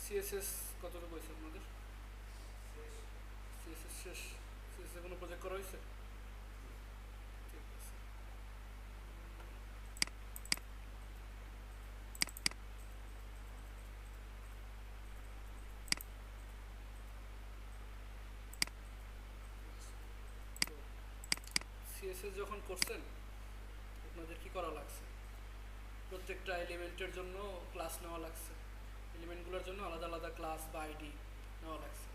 CSS কতটুকু হয়েছে আপনাদের? সিএসএস শেষ। সিএসএস কোনো প্রজেক্ট করা হয়েছে? ঠিক আছে। সিএসএস যখন করছেন আপনাদের কি করা লাগছে? প্রত্যেকটা এলিমেন্টের জন্য ক্লাস নেওয়া লাগছে, এলিমেন্টগুলোর জন্য আলাদা আলাদা ক্লাস বা আইডি নেওয়া লাগছে।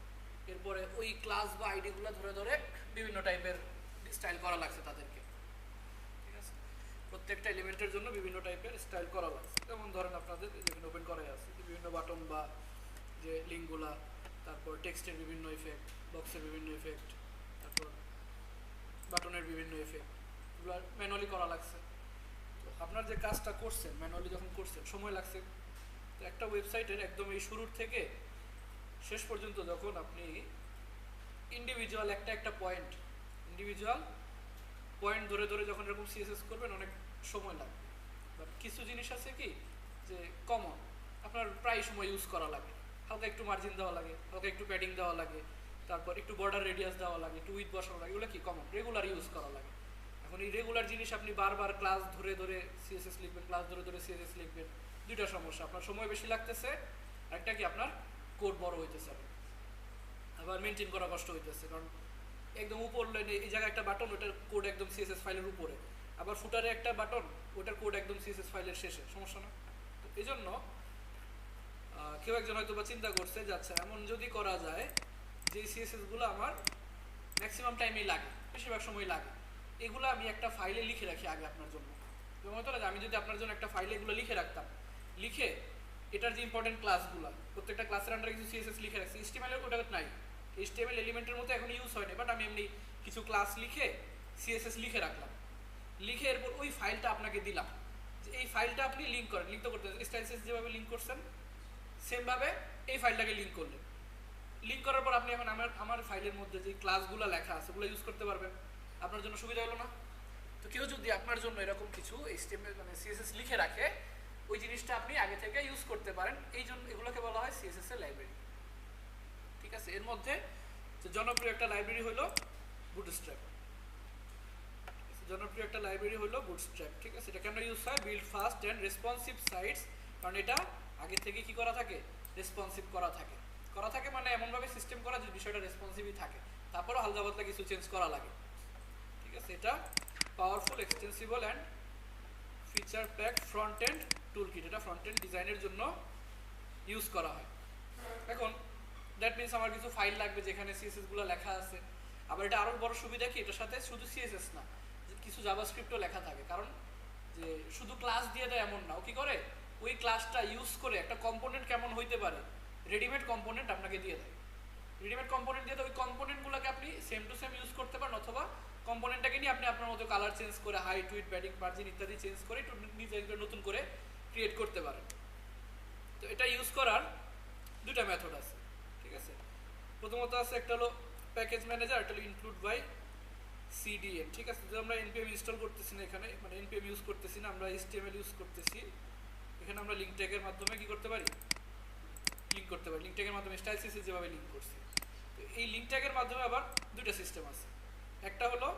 এরপরে ওই ক্লাস বা আইডিগুলো ধরে ধরে বিভিন্ন টাইপের স্টাইল করা লাগছে তাদেরকে। ঠিক আছে, প্রত্যেকটা এলিমেন্টের জন্য বিভিন্ন টাইপের স্টাইল করা লাগছে। যেমন ধরেন আপনাদের যেখানে ওপেন করাই আছে বিভিন্ন বাটন বা যে লিঙ্কগুলা, তারপর টেক্সটের বিভিন্ন ইফেক্ট, বক্সের বিভিন্ন ইফেক্ট, তারপর বাটনের বিভিন্ন ইফেক্ট, এগুলো ম্যানুয়ালি করা লাগছে। তো আপনার যে কাজটা করছেন ম্যানুয়ালি যখন করছেন সময় লাগছে। তো একটা ওয়েবসাইটের একদম এই শুরুর থেকে শেষ পর্যন্ত যখন আপনি ইন্ডিভিজুয়াল একটা ইন্ডিভিজুয়াল পয়েন্ট ধরে ধরে যখন এরকম সিএসএস করবেন অনেক সময় লাগবে। বাট কিছু জিনিস আছে কি যে কমন, আপনার প্রায় সময় ইউজ করা লাগে। হালকা একটু মার্জিন দেওয়া লাগে, হালকা একটু প্যাডিং দেওয়া লাগে, তারপর একটু বর্ডার রেডিয়াস দেওয়া লাগে, একটু উইথ বসানো লাগে, এগুলো কি কমন রেগুলার ইউজ করা লাগে। এখন এই রেগুলার জিনিস আপনি বারবার ক্লাস ধরে ধরে সিএসএস লিখবেন, ক্লাস ধরে ধরে সিএসএস লিখবেন, দুইটা সমস্যা। আপনার সময় বেশি লাগতেছে, একটা কি আপনার কোড বড় হইতেছে, আবার মেনটেন করা কষ্ট হইতেছে। কারণ একদম উপর লাইনে এই জায়গায় একটা বাটন, ওটার কোড একদম সিএসএস ফাইলের উপরে, আবার ফুটারে একটা বাটন, ওটার কোড একদম সিএসএস ফাইলের শেষে, সমস্যা না? তো এই জন্য কেউ একজন হয়তো বা চিন্তা করছে যে আচ্ছা এমন যদি করা যায় যে সিএসএসগুলো আমার ম্যাক্সিমাম টাইমেই লাগে, বেশিরভাগ সময় লাগে, এগুলো আমি একটা ফাইলে লিখে রাখি আগে আপনার জন্য। যেমন হতো না যে আমি যদি আপনার জন্য একটা ফাইলে এগুলো লিখে রাখতাম, লিখে এটার যে ইম্পর্টেন্ট ক্লাসগুলো, প্রত্যেকটা ক্লাসের আন্ডারে কিছু সিএসএস লিখে রাখছি। এইচটিএমএল ওটা নাই, এইচটিএমএল এলিমেন্টের মতো এখন ইউজ হয় না, বাট আমি এমনি কিছু ক্লাস লিখে সিএসএস লিখে রাখলাম, লিখে এরপর ওই ফাইলটা আপনাকে দিলাম যে এই ফাইলটা আপনি লিঙ্ক করেন। লিঙ্ক তো করতে স্টাইলসেস যেভাবে লিঙ্ক করছেন সেমভাবে এই ফাইলটাকে লিঙ্ক করলেন। লিঙ্ক করার পর আপনি এখন আমার ফাইলের মধ্যে যে ক্লাসগুলো লেখা আছে ওগুলো ইউজ করতে পারবেন। আপনার জন্য সুবিধা হলো না? তো কেউ যদি আপনার জন্য এরকম কিছু এইচটিএমএল মানে সিএসএস লিখে রাখে, ওই জিনিসটা আপনি আগে থেকে ইউজ করতে পারেন। এই জন্য এগুলোকে বলা হয় সিএসএস এর লাইব্রেরি। ঠিক আছে, এর মধ্যে জনপ্রিয় একটা লাইব্রেরি হলো বুটস্ট্র্যাপ। জনপ্রিয় একটা লাইব্রেরি হলো বুটস্ট্র্যাপ। ঠিক আছে, এটা কেন ইউজ হয়? Build fast and responsive sites, কারণ এটা আগে থেকে কি করা থাকে? রেসপন্সিভ করা থাকে। করা থাকে মানে এমনভাবে সিস্টেম করা যে বিষয়টা রেসপন্সিভই থাকে, তারপরও হালকা পাতলা কিছু চেঞ্জ করা লাগে। ঠিক আছে, এটা powerful, extensible and feature pack front end toolkit, এটা ফ্রন্ট এন্ড ডিজাইনের জন্য ইউজ করা হয়। এখন দ্যাট মিনস আমার কিছু ফাইল লাগবে যেখানে সিএসএসগুলো লেখা আছে। আবার এটা আরও বড় সুবিধা কি, এটার সাথে শুধু সিএসএস না, কিছু জাভাস্ক্রিপ্টও লেখা থাকে। কারণ যে শুধু ক্লাস দিয়ে দেয় এমন না, ও কি করে ওই ক্লাসটা ইউজ করে একটা কম্পোনেন্ট কেমন হইতে পারে, রেডিমেড কম্পোনেন্ট আপনাকে দিয়ে দেয়। রেডিমেড কম্পোনেন্ট দিয়ে দেয়, ওই কম্পোনেন্টগুলোকে আপনি সেম টু সেম ইউজ করতে পারেন, অথবা কম্পোনেন্টটাকে নিয়ে আপনি আপনার মতো কালার চেঞ্জ করে, হাইট উইথ প্যাডিং মার্জিন ইত্যাদি চেঞ্জ করে একটু ডিজাইন করে নতুন করে ক্রিয়েট করতে পারেন। তো এটা ইউজ করার দুটা মেথড আছে। ঠিক আছে, প্রথমত আছে একটা হলো প্যাকেজ ম্যানেজার, একটা হলো ইনক্লুড বাই সিডিএন। ঠিক আছে, যদি আমরা এনপিএম ইনস্টল করতেছি না এখানে, মানে এনপিএম ইউজ করতেছি না, আমরা এইচটিএমএল ইউজ করতেছি, এখানে আমরা লিঙ্ক ট্যাগের মাধ্যমে কি করতে পারি? লিঙ্ক করতে পারি। লিঙ্ক ট্যাগের মাধ্যমে স্টাইল সিএসএস যেভাবে লিঙ্ক করছি, তো এই লিঙ্ক ট্যাগের মাধ্যমে আবার দুটো সিস্টেম আছে। একটা হলো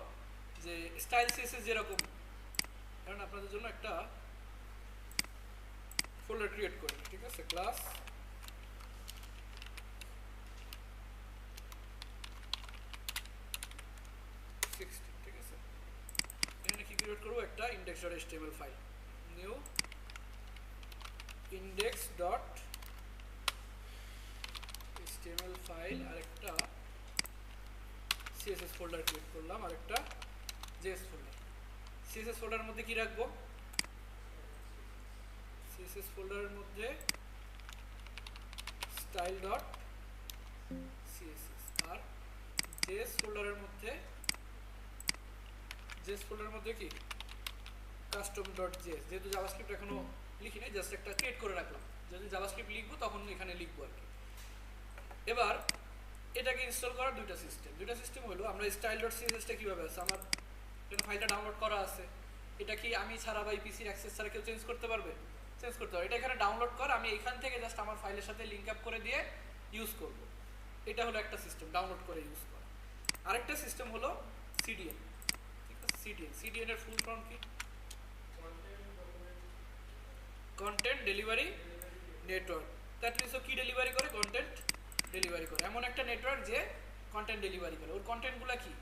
যে স্টাইল সিএসএস যেরকম, কারণ আপনাদের জন্য একটা ফোল্ডার ক্রিয়েট করি। ঠিক আছে, ক্লাস ঠিক আছে, এখানে কি ক্রিয়েট করবো? একটা index.html file, new index.html file, আর একটা সিএসএস ফোল্ডার ক্রিয়েট করলাম, আর একটা জেএস ফোল্ডার। সিএসএস ফোল্ডারের মধ্যে কি রাখবো? সিএসএস ফোল্ডারের মধ্যে style.css, আর জেএস ফোল্ডারের মধ্যে কি custom.js। যেহেতু জাভাস্ক্রিপ্ট এখনো লিখি নাই, জাস্ট একটা ক্রিয়েট করে রাখলাম, যদি জাভাস্ক্রিপ্ট লিখবো তখন এখানে লিখবো আর কি। এবার এটাকে ইনস্টল করার দুইটা সিস্টেম হলো, আমরা style.css-টা কীভাবে আছে, আমার ফাইলটা ডাউনলোড করা আছে, এটা কি আমি ছাড়া বা পিসির অ্যাক্সেস ছাড়া কেউ চেঞ্জ করতে পারবে? চেঞ্জ করতে পারো। এটা এখানে ডাউনলোড কর, আমি এখান থেকে জাস্ট আমার ফাইলের সাথে লিঙ্ক আপ করে দিয়ে ইউজ করব। এটা হলো একটা সিস্টেম, ডাউনলোড করে ইউজ করা। আরেকটা সিস্টেম হলো সিডিএন। ঠিক আছে, সিডিএন এর ফুল ফর্ম কি? Content delivery network. That means ও কি ডেলিভারি করে? কন্টেন্ট ডেলিভারি করে। এমন একটা নেটওয়ার্ক যে কন্টেন্ট ডেলিভারি করে। ওর কন্টেন্টগুলো কি?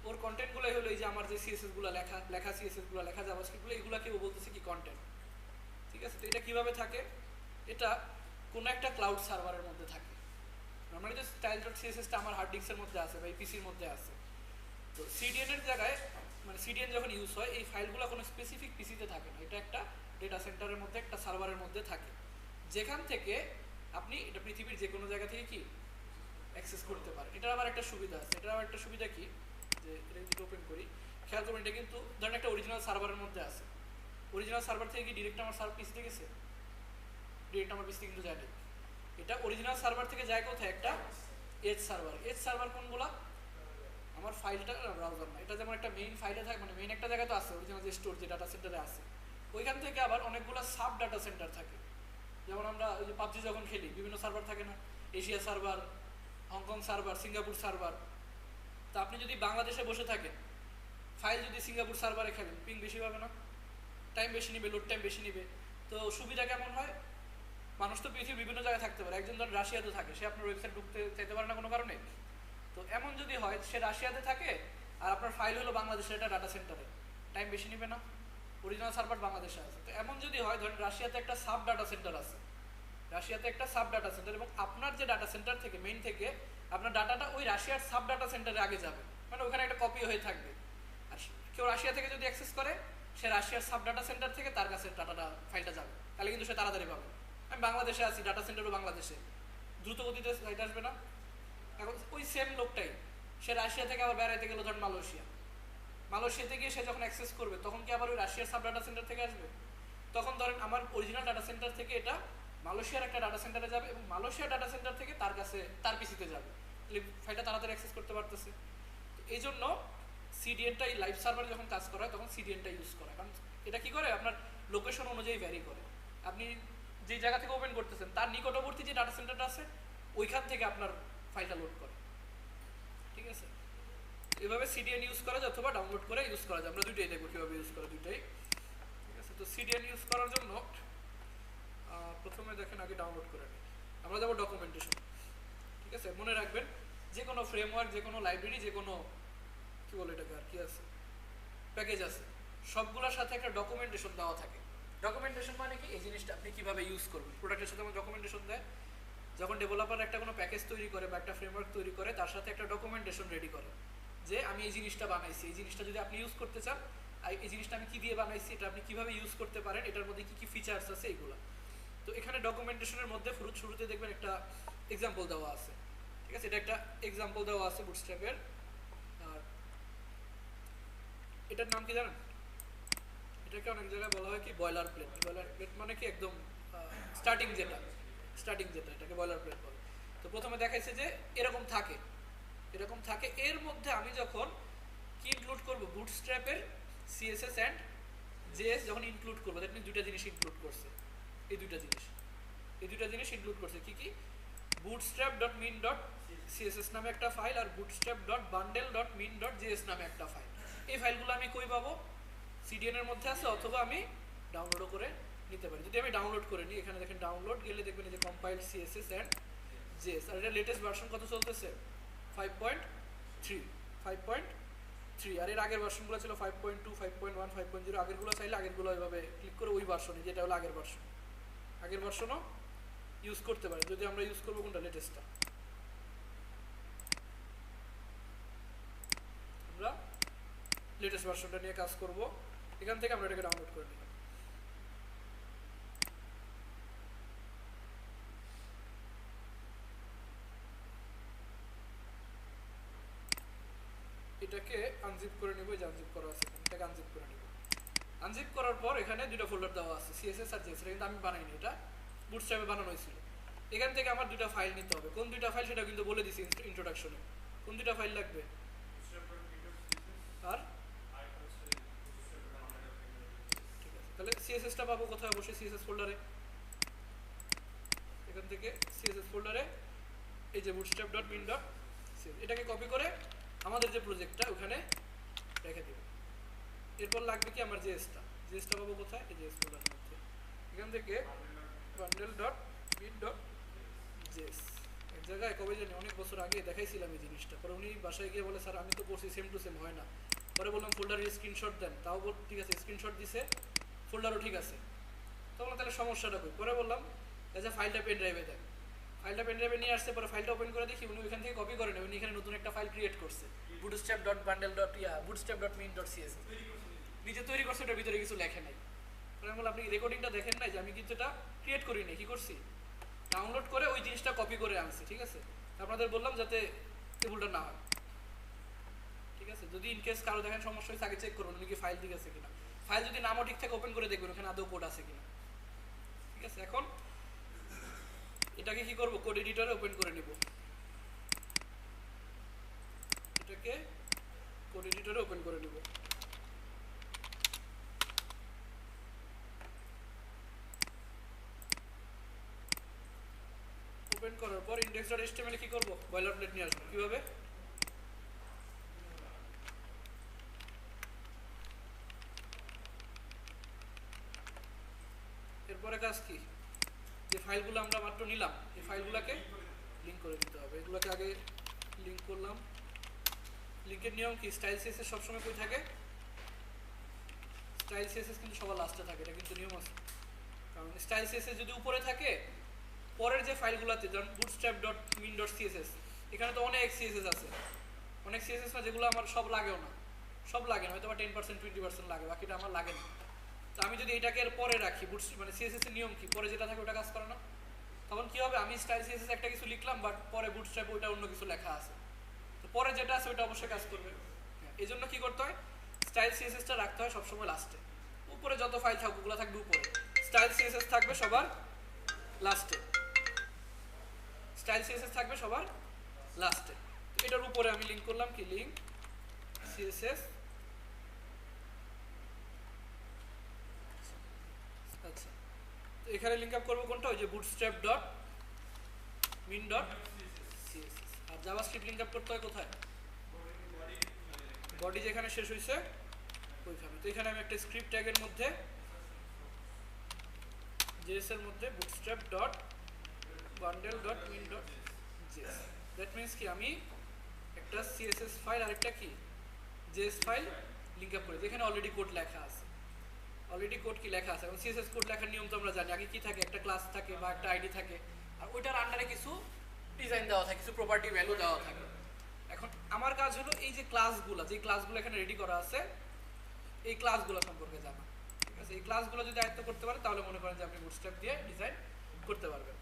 ওর কন্টেন্টগুলোই হলো এই যে আমার যে সিএসএসগুলো লেখা সিএসএসগুলো লেখা জাভাস্ক্রিপ্টগুলো, এগুলোকে ও বলতেছে কি? কন্টেন্ট। ঠিক আছে, তো এটা কিভাবে থাকে? এটা কোনো একটা ক্লাউড সার্ভারের মধ্যে থাকে। নর্মালি যে style.css-টা আমার হার্ড ডিস্কের মধ্যে আছে বা এই পিসির মধ্যে আছে। তো সিডিএন এর জায়গায়, মানে সিডিএন যখন ইউজ হয়, এই ফাইলগুলো কোনো স্পেসিফিক পিসিতে থাকে না। এটা একটা ডেটা সেন্টারের মধ্যে, একটা সার্ভারের মধ্যে থাকে, যেখান থেকে আপনি এটা পৃথিবীর যে কোনো জায়গা থেকে কি অ্যাক্সেস করতে পারেন। এটার আবার একটা সুবিধা আছে। এটার আবার একটা সুবিধা কি, যে এটা যদি ওপেন করি, খেয়াল করবেন এটা কিন্তু ধরেন একটা অরিজিনাল সার্ভারের মধ্যে আছে। অরিজিনাল সার্ভার থেকে কি ডিরেক্ট আমার পিসিতে গেছে? ডিরেক্ট আমার পিসিতে কিন্তু যায় না। এটা অরিজিনাল সার্ভার থেকে যায় কোথায়? একটা এজ সার্ভার। এজ সার্ভার কোনগুলা? আমার ফাইলটা ব্রাউজার না, এটা যেমন একটা মেইন ফাইলে থাকে, মানে মেইন একটা জায়গা তো আছে অরিজিনাল যে স্টোর, যে ডাটা সেন্টারে আছে, ওইখান থেকে আবার অনেকগুলো সাব ডাটা সেন্টার থাকে। যেমন আমরা ওই যে পাবজি যখন খেলি, বিভিন্ন সার্ভার থাকে না? Asia server, Hong Kong server, Singapore server. তা আপনি যদি বাংলাদেশে বসে থাকেন, ফাইল যদি সিঙ্গাপুর সার্ভারে খেলেন, পিং বেশি পাবে না? টাইম বেশি নিবে, লোড টাইম বেশি নিবে। তো সুবিধা কেমন হয়? মানুষ তো পৃথিবীর বিভিন্ন জায়গায় থাকতে পারে। একজন ধর রাশিয়াতে থাকে, সে আপনার ওয়েবসাইট ঢুকতে চাইতে পারে না কোনো কারণে। তো এমন যদি হয় সে রাশিয়াতে থাকে আর আপনার ফাইল হলো বাংলাদেশের একটা ডাটা সেন্টারে, টাইম বেশি নিবে না? অরিজিনাল সার্ভার বাংলাদেশে আছে। তো এমন যদি হয়, ধরেন রাশিয়াতে একটা সাব ডাটা সেন্টার আছে, রাশিয়াতে একটা সাব ডাটা সেন্টার, এবং আপনার যে ডাটা সেন্টার থেকে, মেইন থেকে আপনার ডাটাটা ওই রাশিয়ার সাব ডাটা সেন্টারে আগে যাবে, মানে ওখানে একটা কপি হয়ে থাকবে। আর কেউ রাশিয়া থেকে যদি অ্যাক্সেস করে, সে রাশিয়ার সাব ডাটা সেন্টার থেকে তার কাছে ডাটাটা, ফাইলটা যাবে, তাহলে কিন্তু সে তাড়াতাড়ি পাবে। আমি বাংলাদেশে আছি, ডাটা সেন্টারও বাংলাদেশে, দ্রুত গতিতে এটা আসবে না? এখন ওই সেম লোকটাই সে রাশিয়া থেকে আবার বেড়াইতে গেল ধরেন মালয়েশিয়াতে গিয়ে সে যখন অ্যাক্সেস করবে, তখন কি আবার ওই রাশিয়ার সাব ডাটা সেন্টার থেকে আসবে? তখন ধরেন আমার অরিজিনাল ডাটা সেন্টার থেকে এটা মালয়েশিয়ার একটা ডাটা সেন্টারে যাবে, এবং মালয়েশিয়ার ডাটা সেন্টার থেকে তার কাছে, তার পিসিতে যাবে, তাহলে ফাইলটা তাড়াতাড়ি অ্যাক্সেস করতে পারতেছে। এই জন্য সিডিএনটা, এই লাইভ সার্ভারে যখন কাজ করা হয় তখন সিডিএনটা ইউজ করা, কারণ এটা কি করে, আপনার লোকেশন অনুযায়ী ভ্যারি করে। আপনি যে জায়গা থেকে ওপেন করতেছেন তার নিকটবর্তী যে ডাটা সেন্টারটা আছে, ওইখান থেকে আপনার ফাইলটা লোড করে। ঠিক আছে, এভাবে সিডিএন ইউজ করা যায় অথবা ডাউনলোড করে ইউজ করা যায়। আমরা দুইটাই দেখবো কীভাবে ইউজ করা, দুইটাই। ঠিক আছে, তো সিডিএন ইউজ করার জন্য প্রথমে দেখেন আগে ডাউনলোড করে নিই। আমরা যাবো ডকুমেন্টেশন। ঠিক আছে, মনে রাখবেন যে কোনো ফ্রেমওয়ার্ক, যে কোনো লাইব্রেরি, যে কোনো কী বলে এটাকে, আর কি আছে, প্যাকেজ আছে, সবগুলোর সাথে একটা ডকুমেন্টেশন দেওয়া থাকে। ডকুমেন্টেশন মানে কি? এই জিনিসটা আপনি কীভাবে ইউজ করবেন। প্রোডাক্টের সাথে আমার ডকুমেন্টেশন দেয়, যখন ডেভেলপার একটা কোনো প্যাকেজ তৈরি করে বা একটা ফ্রেমওয়ার্ক তৈরি করে, তার সাথে একটা ডকুমেন্টেশন রেডি করে, যে আমি এই জিনিসটা বানাইছি, এই জিনিসটা যদি আপনি ইউজ করতে চান, এই জিনিসটা আমি কী দিয়ে বানাইছি, এটা আপনি কীভাবে ইউজ করতে পারেন, এটার মধ্যে কী কী ফিচার্স আছে, এইগুলো। তো এখানে ডকুমেন্টেশনের মধ্যে শুরুতে দেখবেন একটা এক্সাম্পল দেওয়া আছে। ঠিক আছে, এটা একটা এক্সাম্পল দেওয়া আছে বুটস্ট্র্যাপের। আর এটার নাম কি জানেন? এটাকে অনেক জায়গায় বলা হয় কি বয়লার প্লেট। বয়লার প্লেট মানে কি একদম স্টার্টিং যেটা, এটাকে বয়লার প্লেট বলে। তো প্রথমে দেখাইছে যে এরকম থাকে, এর মধ্যে আমি যখন কি ইনক্লুড করবো, বুটস্ট্র্যাপের সিএসএস অ্যান্ড জেএস যখন ইনক্লুড করবো, দ্যাট মিনস দুইটা জিনিস ইনক্লুড করছে। এই দুইটা জিনিস ইনক্লুড করছে কি কি? bootstrap.min.css নামে একটা ফাইল, আর bootstrap.bundle.min.js নামে একটা ফাইল। এই ফাইলগুলো আমি কই পাবো? সিডিএন এর মধ্যে আছে, অথবা আমি ডাউনলোডও করে নিতে পারি। যদি আমি ডাউনলোড করে নিই, এখানে দেখেন ডাউনলোড গেলে দেখবেন যে কম্পাইল সিএসএস অ্যান্ড জেএস, আর এটা লেটেস্ট ভার্সন কত চলতেছে? 5.3। আর এর আগের ভার্সনগুলো ছিল 5.2, 5.1, 5.0। আগেরগুলো চাইলে আগেরগুলো এভাবে ক্লিক করে ওই ভার্সনে, যেটা হলো আগের ভার্সনও ইউজ করতে পারি। যদি আমরা ইউজ করবো কোনটা, লেটেস্টটা, আমরা লেটেস্ট ভার্সনটা নিয়ে কাজ করব। এখান থেকে আমরা এটাকে ডাউনলোড করে নিলাম। এটাকে আনজিপ করে নিব, এই যে আনজিপ করা আছে, এটাকে আনজিপ করে নিব। আনজিপ করার পর এখানে দুটো ফোল্ডার দেওয়া আছে, সিএসএস আর জেএস। কিন্তু আমি বানাইনি, এটা বুটস্ট্র্যাপে বানানো হয়েছিল। এখান থেকে আমার দুটো ফাইল নিতে হবে। কোন দুইটা ফাইল সেটা কিন্তু বলে দিছি ইন্ট্রোডাকশনে। কোন দুইটা ফাইল লাগবে? আর ঠিক আছে, তাহলে সিএসএসটা পাবো কোথায়? অবশ্যই সিএসএস ফোল্ডারে। এখান থেকে সিএসএস ফোল্ডারে এই যে bootstrap.min.css এটাকে কপি করে আমাদের যে প্রজেক্টটা ওখানে রেখে দেব। এরপর লাগবে কি আমার জেএসটা পাবো কোথায়? এই জেএস ফোল্ডারের মধ্যে। এখান থেকে bundle.min.js এক জায়গায় কবে জানি অনেক বছর আগে দেখাইছিলাম এই জিনিসটা, পরে উনি বাসায় গিয়ে বলে স্যার আমি তো করছি সেম টু সেম হয় না। পরে বললাম ফোল্ডারের স্ক্রিনশট দেন, তাও ঠিক আছে স্ক্রিনশট দিছে, ফোল্ডারও ঠিক আছে। তো বললাম তাহলে সমস্যাটা কই? পরে বললাম আচ্ছা ফাইলটা পেন ড্রাইভে দেন। ফাইলটা পেন ড্রাইভে নিয়ে আসছে, পরে ফাইলটা ওপেন করে দেখি উনি ওইখান থেকে কপি করে নেন, উনি এখানে নতুন একটা ফাইল ক্রিয়েট করছে bootstrap.min.css নিজে তৈরি করছে, ওটার ভিতরে কিছু লেখে নাই। পরে আমি বললাম আপনি রেকর্ডিংটা দেখেন নাই যে আমি কিন্তু এটা ক্রিয়েট করি নাই, কি করছি ডাউনলোড করে ওই জিনিসটা কপি করে আনছি, ঠিক আছে? আপনাদের বললাম যাতে ভুলটা না হয়, ঠিক আছে? যদি ইনকেস কারো দেখেন সমস্যা হয়েছে আগে চেক করুন উনি কি ফাইল ঠিক আছে কিনা। ফাইল যদি নামও ঠিক থাকে ওপেন করে দেখবেন ওখানে আদৌ কোড আছে কিনা, ঠিক আছে? এখন এটাকে কি করব? কোড এডিটরে ওপেন করে নিব। এটাকে কোড এডিটরে ওপেন করে নিব। ওপেন করার পর index.html কি করব? বয়লারপ্লেট নিয়ে আসবো। কিভাবে? এরপরে কাজ কি? যে ফাইলগুলো আমরা মাত্র নিলাম এই ফাইলগুলোকে লিংক করে দিতে হবে। এগুলোকে আগে লিংক করলাম। লিংকের নিয়ম কি? স্টাইল সিএসএস সবসময় কই থাকে? স্টাইল সিএসএস কিন্তু সবার লাস্টে থাকে, এটা কিন্তু নিয়ম আছে। কারণ স্টাইল সিএসএস যদি উপরে থাকে পরের যে ফাইলগুলোতে যেমন bootstrap.min.css এখানে তো অনেক সিএসএস আছে, অনেক সিএসএস না যেগুলো আমার সব লাগেও না, সব লাগে না, হয়তো বা 10% 20% লাগে, বাকিটা আমার লাগে না। তো আমি যদি এটাকে এর পরে রাখি মানে সিএসএস এর নিয়ম কি? পরে যেটা থাকে ওটা কাজ করে না, তখন কি হবে? আমি স্টাইল সিএসএস একটা কিছু লিখলাম বাট পরে বুটস্ট্র্যাপ ওইটা অন্য কিছু লেখা আছে, তো পরে যেটা আছে ওইটা অবশ্যই কাজ করবে। এই জন্য কি করতে হয়? স্টাইল সিএসএসটা রাখতে হয় সবসময় লাস্টে। উপরে যত ফাইল থাকুক ওগুলো থাকবে উপরে, স্টাইল সিএসএস থাকবে সবার লাস্টে। স্টাইল সিএসএস থাকবে সবার লাস্টে। এটার উপরে আমি লিংক করলাম কি? Link CSS. আচ্ছা, তো এখানে লিংক আপ করবো কোনটা? ওই যে bootstrap.min.css। আর জাভাস্ক্রিপ্ট লিংক আপ করতে হয় কোথায়? বডি যেখানে শেষ হয়েছে ওইখানে। তো এখানে আমি একটা স্ক্রিপ্ট ট্যাগের মধ্যে জেএস এর মধ্যে bootstrap.bundle.min.js, দ্যাট মিন্স কি আমি একটা সিএসএস ফাইল আর একটা কি জেএস ফাইল লিংক আপ করি যেখানে অলরেডি কোড লেখা আছে। অলরেডি কোড কি লেখা আছে? এবং সিএসএস কোড লেখার নিয়ম তো আমরা জানি, আগে কি থাকে? একটা ক্লাস থাকে বা একটা আইডি থাকে, আর ওইটার আন্ডারে কিছু ডিজাইন দেওয়া থাকে, কিছু প্রপার্টি ভ্যালু দেওয়া থাকে। এখন আমার কাজ হলো এই যে ক্লাসগুলো, যে ক্লাসগুলো এখানে রেডি করা আছে এই ক্লাসগুলো সম্পর্কে জানা, ঠিক আছে? এই ক্লাসগুলো যদি আয়ত্ত করতে পারেন তাহলে মনে করেন যে আপনি বুটস্ট্র্যাপ দিয়ে ডিজাইন করতে পারবেন।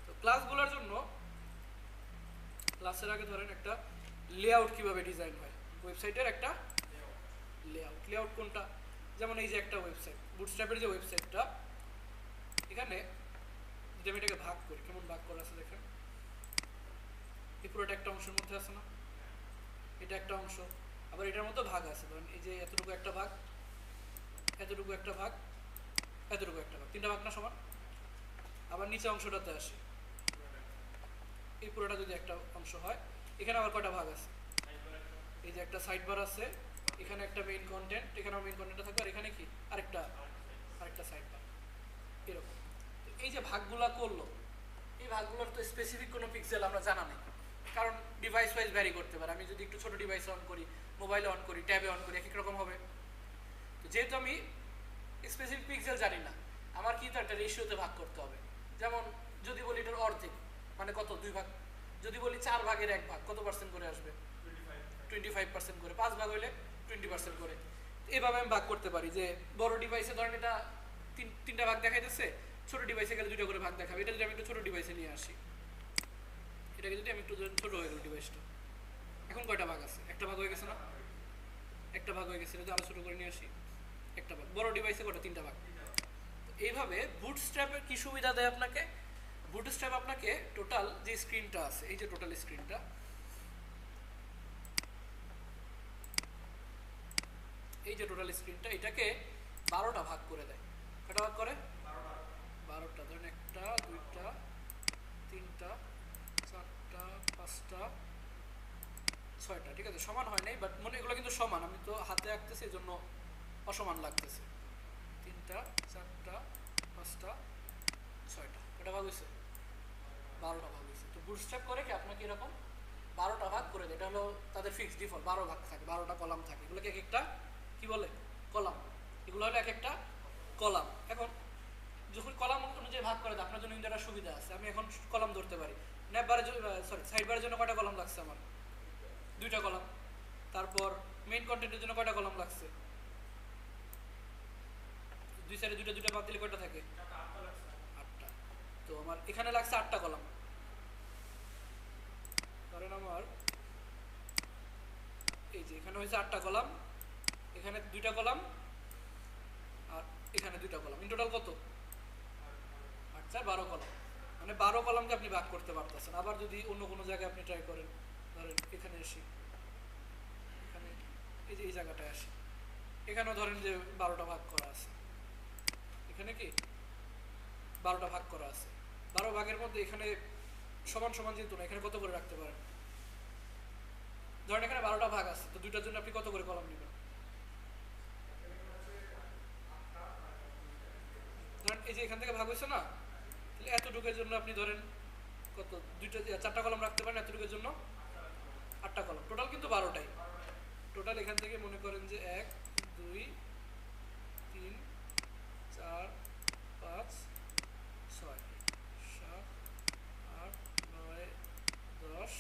তো ক্লাসগুলোর জন্য ক্লাসের আগে ধরেন একটা লেআউট কিভাবে ডিজাইন হয়, ওয়েবসাইটের একটা লেআউট কোনটা? যেমন এই যে একটা ওয়েবসাইট, বুটস্ট্র্যাপের যে ওয়েবসাইটটা, এখানে যদি আমি এটাকে ভাগ করি, কেমন ভাগ করা আছে দেখেন, এই পুরোটা একটা অংশের মধ্যে আছে না? এটা একটা অংশ, আবার এটার মধ্যে ভাগ আছে, ধরেন এই যে এতটুকু একটা ভাগ, এতটুকু একটা ভাগ, এতটুকু একটা ভাগ, তিনটা ভাগ না সমান? আবার নিচে অংশটাতে আসে, এই পুরোটা যদি একটা অংশ হয়, এখানে আবার কয়টা ভাগ আছে? এই যে একটা সাইড বার আছে, এখানে একটা মেইন কন্টেন্ট, এখানে মেইন কন্টেন্টটা থাকবে, আর এখানে কি আরেকটা সাইড বার, এরকম। তো এই যে ভাগগুলা করলো, এই ভাগগুলোর তো স্পেসিফিক কোনো পিক্সেল আমরা জানা নেই, কারণ ডিভাইস ওয়াইজ ভ্যারি করতে পারে। আমি যদি একটু ছোট ডিভাইসে অন করি, মোবাইলে অন করি, ট্যাবে অন করি, এক এক রকম হবে। তো যেহেতু আমি স্পেসিফিক পিক্সেল জানি না, আমার কিন্তু একটা রেশিওতে ভাগ করতে হবে। যেমন যদি বলি এটার অর্ধেক মানে কত? 2 ভাগ। যদি বলি 4 ভাগের 1 ভাগ, কত পার্সেন্ট করে আসবে? 25% করে। 5 ভাগ হইলে 20% করে। এইভাবে আমি ভাগ করতে পারি যে বড় ডিভাইসে ধরেন এটা তিনটা ভাগ দেখাইতেছে, ছোট ডিভাইসে গেলে 2টা করে ভাগ দেখাবে। এটা যদি আমি একটু ছোট ডিভাইসে নিয়ে আসি, এটাকে যদি আমি একটু ছোট হয়ে গেল ডিভাইসটা, এখন কয়টা ভাগ আছে? একটা ভাগ হয়ে গেছে না? একটা ভাগ হয়ে গেছে। যদি আরো ছোট করে নিয়ে আসি, একটা ভাগ। বড় ডিভাইসে কটা? 3টা ভাগ। এইভাবে বুটস্ট্র্যাপের কি সুবিধা দেয় আপনাকে? বুটস্ট্র্যাপ আপনাকে টোটাল যে স্ক্রিনটা আছে, এই যে টোটাল স্ক্রিনটা, এই যে টোটাল স্ক্রিনটা, এটাকে 12টা ভাগ করে দেয়। কটা ভাগ করে? 12টা। ধরেন 1টা 2টা 3টা 4টা 5টা 6টা, ঠিক আছে, সমান হয় নাই, বাট মনে এগুলো কিন্তু সমান, আমি তো হাতে আঁকতেছি এই জন্য অসমান লাগতেছে। 3টা 4টা 5টা 6টা, কটা ভাগ হয়েছে? 12টা ভাগ হয়েছে। তো বুটস্ট্র্যাপ করে কি আপনাকে এরকম 12টা ভাগ করে দেয়। এটা হলো তাদের ফিক্সড ডিফল্ট, 12 ভাগ থাকে, 12টা কলাম থাকে। এগুলোকে এক একটা কি বলে? কলাম। এগুলো হলো এক একটা কলাম। এখন যখন কলাম অনুযায়ী ভাগ করে দেয় আপনার জন্য কিন্তু একটা সুবিধা আছে। আমি এখন কলাম ধরতে পারি। ন্যাপ বারের জন্য, সরি, সাইড বারের জন্য কয়টা কলাম লাগছে আমার? 2টা কলাম। তারপর মেইন কন্টেন্টের জন্য কয়টা কলাম লাগছে? দুই সাইডে 2টা 2টা বাদ দিলে কয়টা থাকে? 8টা। তো আমার এখানে লাগছে 8টা কলাম। কারণ আমার এই যে এখানে হয়েছে 8টা কলাম, এখানে 2টা কলাম, আর এখানে 2টা কলাম। ইন টোটাল কত? 8 4 12 কলাম। মানে 12 কলামকে আপনি ভাগ করতে পারতেছেন। আবার যদি অন্য কোনো জায়গায় আপনি ট্রাই করেন, ধরেন এখানে আসি, এখানে এই যে এই জায়গাটায় আসি, এখানেও ধরেন যে 12টা ভাগ করা আছে। এখানে কি 12টা ভাগ করা আছে। 12 ভাগের মধ্যে এখানে সমান সমান যেহেতু না, এখানে কত করে রাখতে পারেন? ধরেন এখানে 12টা ভাগ আছে, তো 2টার জন্য আপনি কত করে কলাম নেবেন? ধরেন এই যে এখান থেকে ভাগ হয়েছে না, তাহলে এতটুকুর জন্য আপনি ধরেন কত 4টা কলাম রাখতে পারেন, এতটুকুর জন্য 8টা কলাম। টোটাল কিন্তু 12টাই। টোটাল এখান থেকে মনে করেন যে 1 2 3 4 5 6 7 8 9 10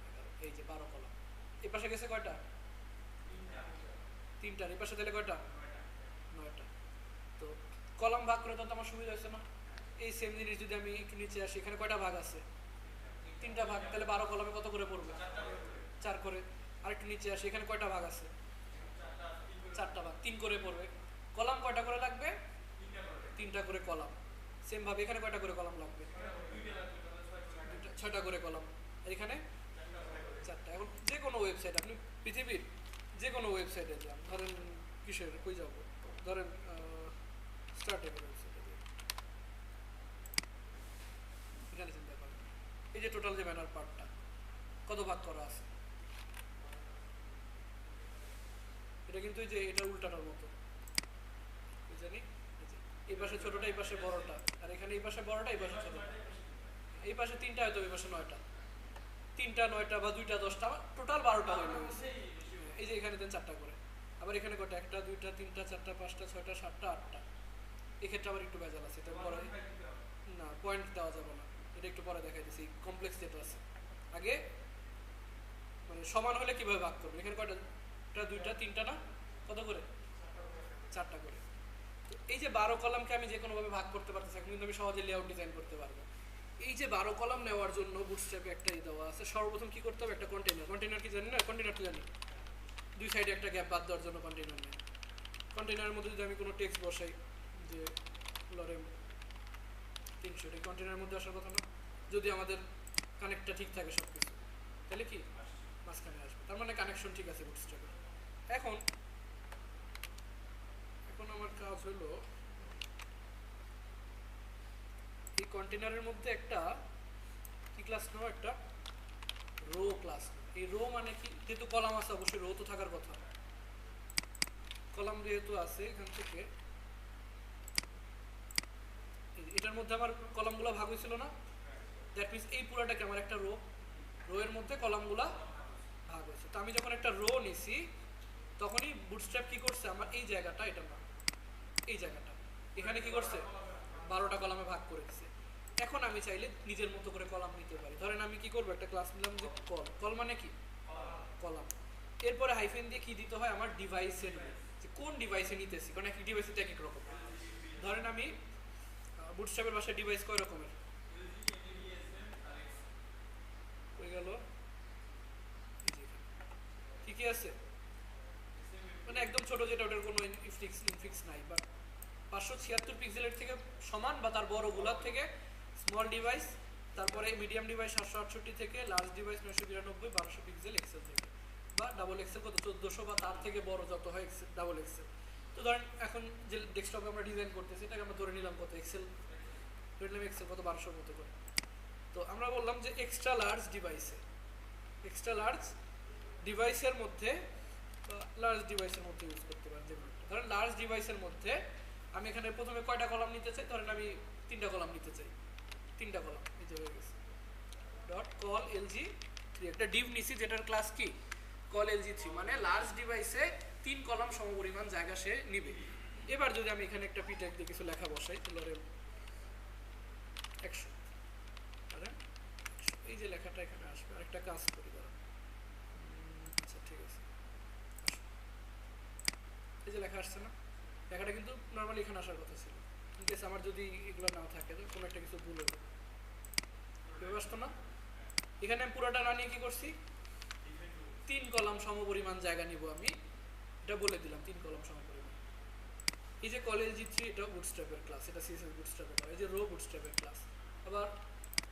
11, এই যে 12 কলাম। এই পাশে গেছে কয়টা? 3টা। এই পাশে তাহলে কয়টা? 9টা। তো কলাম ভাগ করে তো আমার সুবিধা হয়েছে না? এই সেম জিনিস যদি আমি একটু নিচে আসি, এখানে কয়টা ভাগ আছে? 3টা ভাগ। তাহলে 12 কলামে কত করে পড়বে? 4 করে। আর একটু নিচে আসি, এখানে কয়টা ভাগ আছে? 4টা ভাগ, 3 করে পড়বে। কলাম কয়টা করে লাগবে? 3টা করে কলাম। সেম ভাবে এখানে কয়টা করে কলাম লাগবে? 6টা করে কলাম। আর এখানে 4টা। এখন যে কোনো ওয়েবসাইট, আপনি পৃথিবীর যে কোনো ওয়েবসাইটে যান, ধরেন কিসের কই যাব, ধরেন স্টার্টেবল ওয়েবসাইটে যান, এখানে চিন্তা করেন এই যে টোটাল যে ব্যানার পার্টটা কত ভাগ করা আছে। এটা কিন্তু এই যে এটা উল্টাটার মতো, জানি এই পাশে ছোটটা এই পাশে বড়টা, আর এখানে এই পাশে বড়টা এই পাশে ছোটটা, এই পাশে 3টা হয়তো এই পাশে 9টা, 3টা 9টা বা 2টা 10টা, টোটাল 12টা হয়ে গেছে। এই যে এখানে দেন 4টা করে, আবার এখানে কটা? 1টা 2টা 3টা 4টা 5টা 6টা 7টা 8টা। এক্ষেত্রে আবার একটু ভেজাল আছে, এটা পরে না পয়েন্ট দেওয়া যাবে না, এটা একটু পরে দেখাই দিচ্ছি। কমপ্লেক্স যেটা আছে আগে, মানে সমান হলে কিভাবে ভাগ করবে? এখানে কয়টা? 2টা 3টা না, কত করে? 4টা করে। তো এই যে 12 কলামকে আমি যে কোনোভাবে ভাগ করতে পারতেছি, এখন কিন্তু আমি সহজে লেআউট ডিজাইন করতে পারবো। এই যে 12 কলাম নেওয়ার জন্য বুটস্ট্র্যাপে একটা দেওয়া আছে। সর্বপ্রথম কি করতে হবে? একটা কন্টেইনার। কন্টেইনার কি জানি না? কন্টেইনার কি জানি? দুই সাইডে একটা গ্যাপ বাদ দেওয়ার জন্য কন্টেইনার নেই। কন্টেইনারের মধ্যে যদি আমি কোনো টেক্সট বসাই, যে লরেম 300, এই কন্টেইনারের মধ্যে আসার কথা না? যদি আমাদের কানেক্টটা ঠিক থাকে সব কিছু, তাহলে কি মাঝখানে আসবে, তার মানে কানেকশন ঠিক আছে বুটস্ট্র্যাপে। এখন এখন আমার কাজ হলো এই কন্টেইনারের মধ্যে একটা কি ক্লাস নেওয়া? একটা রো ক্লাস। এই রো মানে কি? যেহেতু কলাম আছে অবশ্যই রো তো থাকার কথা। কলাম যেহেতু আছে, এখান থেকে এটার মধ্যে আমার কলামগুলো ভাগ হয়েছিল না? দ্যাট মিনস এই পুরাটাকে আমার একটা রো, রো এর মধ্যে কলামগুলা ভাগ হয়েছে। তো আমি যখন একটা রো নিছি, তখনই বুটস্ট্র্যাপ কি করছে? আমার এই জায়গাটা, এটা না, এই জায়গাটা, এখানে কি করছে? 12টা কলামে ভাগ করে দিছে। এখন আমি চাইলে নিজের মতো করে কলাম নিতে পারি। ধরেন আমি কি করবো? একটা ক্লাস নিলাম যে কল। কল মানে কি? কলাম। এরপরে হাইফেন দিয়ে কি দিতে হয়? আমার ডিভাইসের, যে কোন ডিভাইসে নিতেছি, কারণ এক ডিভাইসে এক এক রকম। ধরেন আমি বুটস্ট্র্যাপের বাসায় ডিভাইস কয় রকমের হয়ে গেল? কি কি আছে? মানে একদম ছোট যেটা, ওটার কোনো ইনফিক্স নাই, বাট 576 পিক্সেলের থেকে সমান বা তার বড় গুলার থেকে স্মল ডিভাইস, তারপরে মিডিয়াম ডিভাইস 768 থেকে, লার্জ ডিভাইস 992 1200 পিক্সেল এক্সেল থেকে, বা ডাবল এক্সেল কত 1400 বা তার থেকে বড় যত হয় ডাবল এক্সেল। তো ধরেন এখন যে ডেস্কটপে আমরা ডিজাইন করতেছি এটাকে আমরা ধরে নিলাম কত এক্সেল, ধরে নিলাম এক্সেল কত 1200 মতো করে। তো আমরা বললাম যে এক্সট্রা লার্জ ডিভাইসের মধ্যে লার্জ ডিভাইসের মধ্যে ইউজ করতে পারেন যেগুলো। ধরেন লার্জ ডিভাইসের মধ্যে আমি এখানে প্রথমে কয়টা কলাম নিতে চাই, ধরেন আমি 3টা কলাম নিতে চাই, 3টা কলাম এই যে হয়ে গেছে ডট কল এলজি 3, একটা ডিভ নিছি যেটার ক্লাস কি কল এলজি 3, মানে লার্জ ডিভাইসে 3 কলাম সমপরিমাণ জায়গা সে নিবে। এবার যদি আমি এখানে একটা পিটেক দিয়ে কিছু লেখা বসাই, তাহলে 100 এই যে লেখাটা এখানে আসবে। আরেকটা কাজ করি দাঁড়ান, আচ্ছা ঠিক আছে, এই যে লেখা আসছে না, লেখাটা কিন্তু নর্মালি এখানে আসার কথা ছিল। ইনকেস আমার যদি এগুলো না থাকে তো কোনো একটা কিছু ভুল হবে, ভেবে আসতো না। এখানে আমি পুরোটা না নিয়ে কি করছি, 3 কলাম সমপরিমাণ জায়গা নিব আমি, এটা বলে দিলাম 3 কলাম সমপরিমাণ। এই যে কল এলজি 3 এটা বুটস্ট্র্যাপের ক্লাস, এটা সিএসএস বুটস্ট্র্যাপের ক্লাস, এই যে রো বুটস্ট্র্যাপের ক্লাস। আবার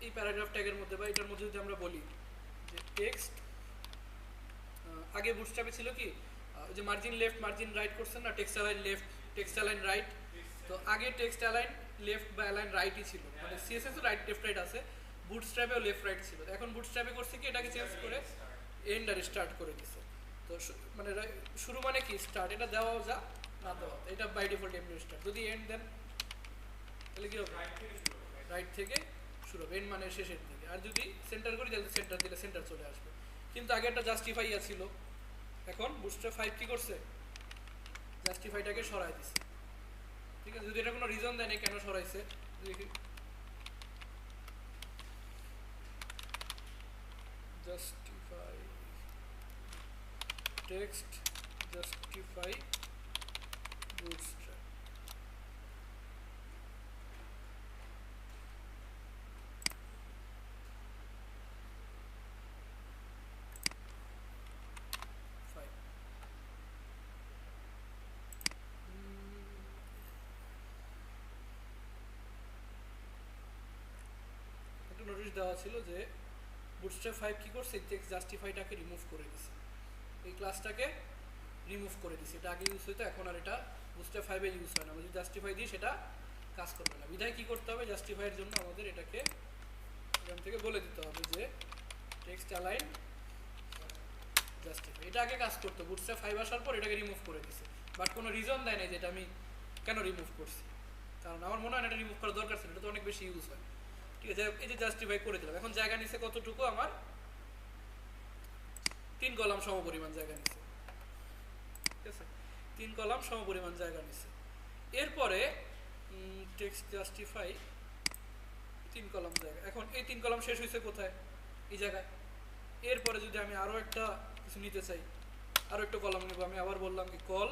এই প্যারাগ্রাফ ট্যাগের মধ্যে বা এটার মধ্যে যদি আমরা বলি যে টেক্সট, আগে বুটস্ট্র্যাপে ছিল কি ওই যে মার্জিন লেফট মার্জিন রাইট করছেন না, text align left text align right. তো আগে টেক্সট অ্যালাইন লেফট বা অ্যালাইন রাইটই ছিল, মানে সিএসএস ও রাইট লেফট রাইট আছে, বুটস্ট্র্যাপেও লেফট রাইট ছিল। এখন বুটস্ট্র্যাপে করছে কি এটাকে চেঞ্জ করে এন্ড আর স্টার্ট করে দিছে। তো মানে শুরু মানে কি স্টার্ট, এটা দেওয়া যা না দেওয়া, এটা বাই ডিফল্ট এমনি স্টার্ট। যদি এন্ড দেন তাহলে কি হবে, রাইট থেকে শুরু হবে, এন্ড মানে শেষের দিকে। আর যদি সেন্টার করি তাহলে সেন্টার দিলে সেন্টার চলে আসবে। কিন্তু আগে একটা জাস্টিফাই ছিল, এখন বুটস্ট্র্যাপ 5 কি করছে, জাস্টিফাইটাকে সরাই দিছে। ঠিক আছে, যদি এটা কোনো রিজন দেয় না কেন সরাইছে, দেখি justify text justify bootstrap, notice দেওয়া ছিল যে বুটস্ট্র্যাপ 5 কি করছে, টেক্সট জাস্টিফাইটাকে রিমুভ করে দিছে, এই ক্লাসটাকে রিমুভ করে দিছে। এটা আগে ইউজ হইতো, এখন আর এটা বুটস্ট্র্যাপ 5 এ ইউজ হয় না। আমরা যদি জাস্টিফাই দিই সেটা কাজ করবে না। বিধায় কি করতে হবে, জাস্টিফাইয়ের জন্য আমাদের এটাকে এখান থেকে বলে দিতে হবে যে টেক্সট অ্যালাইন জাস্টিফাই। এটা আগে কাজ করতো, বুটস্ট্র্যাপ 5 আসার পর এটাকে রিমুভ করে দিছে, বাট কোনো রিজন দেয় নাই যে এটা আমি কেন রিমুভ করছি, কারণ আমার মনে হয় না এটা রিমুভ করা দরকার ছিল, এটা তো অনেক বেশি ইউজ হয়। ঠিক আছে, এই যে জাস্টিফাই করে দিলাম। এখন জায়গা নিচ্ছে কতটুকু, আমার 3 কলাম সমপরিমাণ জায়গা নিচ্ছে। ঠিক আছে, 3 কলাম সমপরিমাণ জায়গা নিচ্ছে। এরপরে টেক্সট জাস্টিফাই 3 কলাম জায়গা, এখন এই 3 কলাম শেষ হয়েছে কোথায়, এই জায়গায়। এরপরে যদি আমি আরও একটা কিছু নিতে চাই, আরও একটা কলাম নেব, আমি আবার বললাম কি কল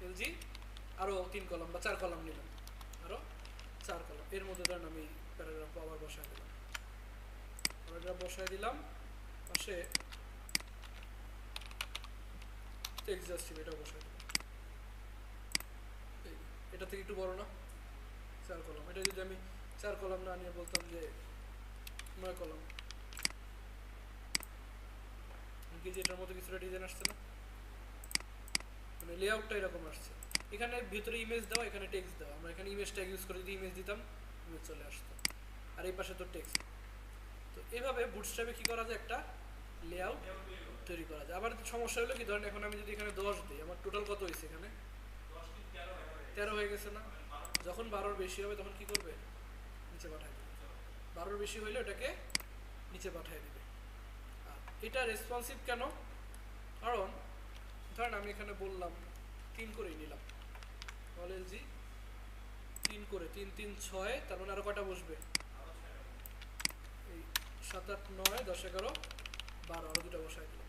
এলজি আরও 3 কলাম বা 4 কলাম নিলাম, আরও 4 কলাম। এর মধ্যে ধরেন আমি প্যারাগ্রাফ আবার বসায় দিলাম, পাশে টেক্সট জাস্টিফাই এটা বসায় দিলাম। এটা থেকে একটু বড় না, 4 কলাম। এটা যদি আমি 4 কলাম না নিয়ে বলতাম যে 9 কলাম, কি যে এটার মধ্যে কিছুটা ডিজাইন আসছে না, মানে লেআউটটা এরকম আসছে। এখানে ভিতরে ইমেজ দেওয়া, এখানে টেক্সট দেওয়া। আমরা এখানে ইমেজ ট্যাগ ইউজ করে যদি ইমেজ দিতাম ইমেজ চলে আসতো, আর এই পাশে তো টেক্সট। তো এইভাবে বুটস্ট্র্যাপে কি করা যায়, একটা লেআউট তৈরি করা যায়। আবার সমস্যা হলো কি, ধরেন এখন আমি যদি এখানে 10 দিই, আমার টোটাল কত হয়েছে, এখানে 13 হয়ে গেছে না। যখন 12-র বেশি হবে তখন কি করবে, নিচে পাঠায় দেবে। 12-র বেশি হইলে ওটাকে নিচে পাঠিয়ে দিবে। আর এটা রেসপন্সিভ কেন, কারণ ধরেন আমি এখানে বললাম 3 করেই নিলাম, কল এলজি 3 করে, 3 3 6, তার মানে আরো কটা বসবে, এই 7 8 9 10 11 12, আরো দুটো বসাই দিলাম।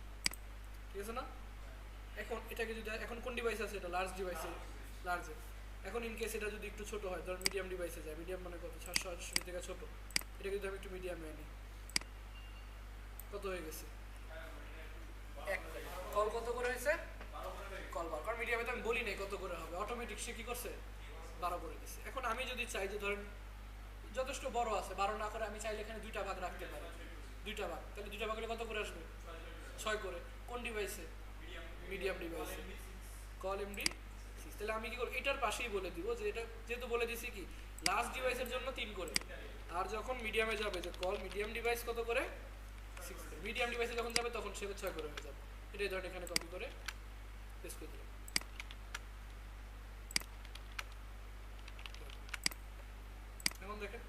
ঠিক আছে না। এখন এটাকে যদি, এখন কোন ডিভাইস আছে, এটা লার্জ ডিভাইসে, লার্জে। এখন ইন কেস এটা যদি একটু ছোট হয়, ধর মিডিয়াম ডিভাইসে যায়, মিডিয়াম মানে কত 768 থেকে ছোট, এটা যদি আমি একটু মিডিয়ামে আনি, কত হয়ে গেছে, কল কত করে হয়েছে, কল 12, কারণ মিডিয়ামে তো আমি বলি নাই কত করে হবে, অটোমেটিক সে কি করছে 12 করে দিচ্ছে। এখন আমি যদি চাই যে ধরেন যথেষ্ট বড় আছে, 12 না করে আমি চাইলে এখানে 2টা ভাগ রাখতে পারি, 2টা ভাগ, তাহলে 2টা ভাগ হলে কত করে আসবে, 6 করে। কোন ডিভাইসে, মিডিয়াম ডিভাইসে, কল এমডি 6। তাহলে আমি কি করব, এটার পাশেই বলে দিব যে এটা যেহেতু বলে দিছি কি লার্জ ডিভাইসের জন্য 3 করে, আর যখন মিডিয়ামে যাবে যে কল মিডিয়াম ডিভাইস কত করে 6 করে, মিডিয়াম ডিভাইসে যখন যাবে তখন সে 6 করে হয়ে যাবে। এটাই ধরেন এখানে কপি করে পেস্ট করে দিলাম। এখন দেখেন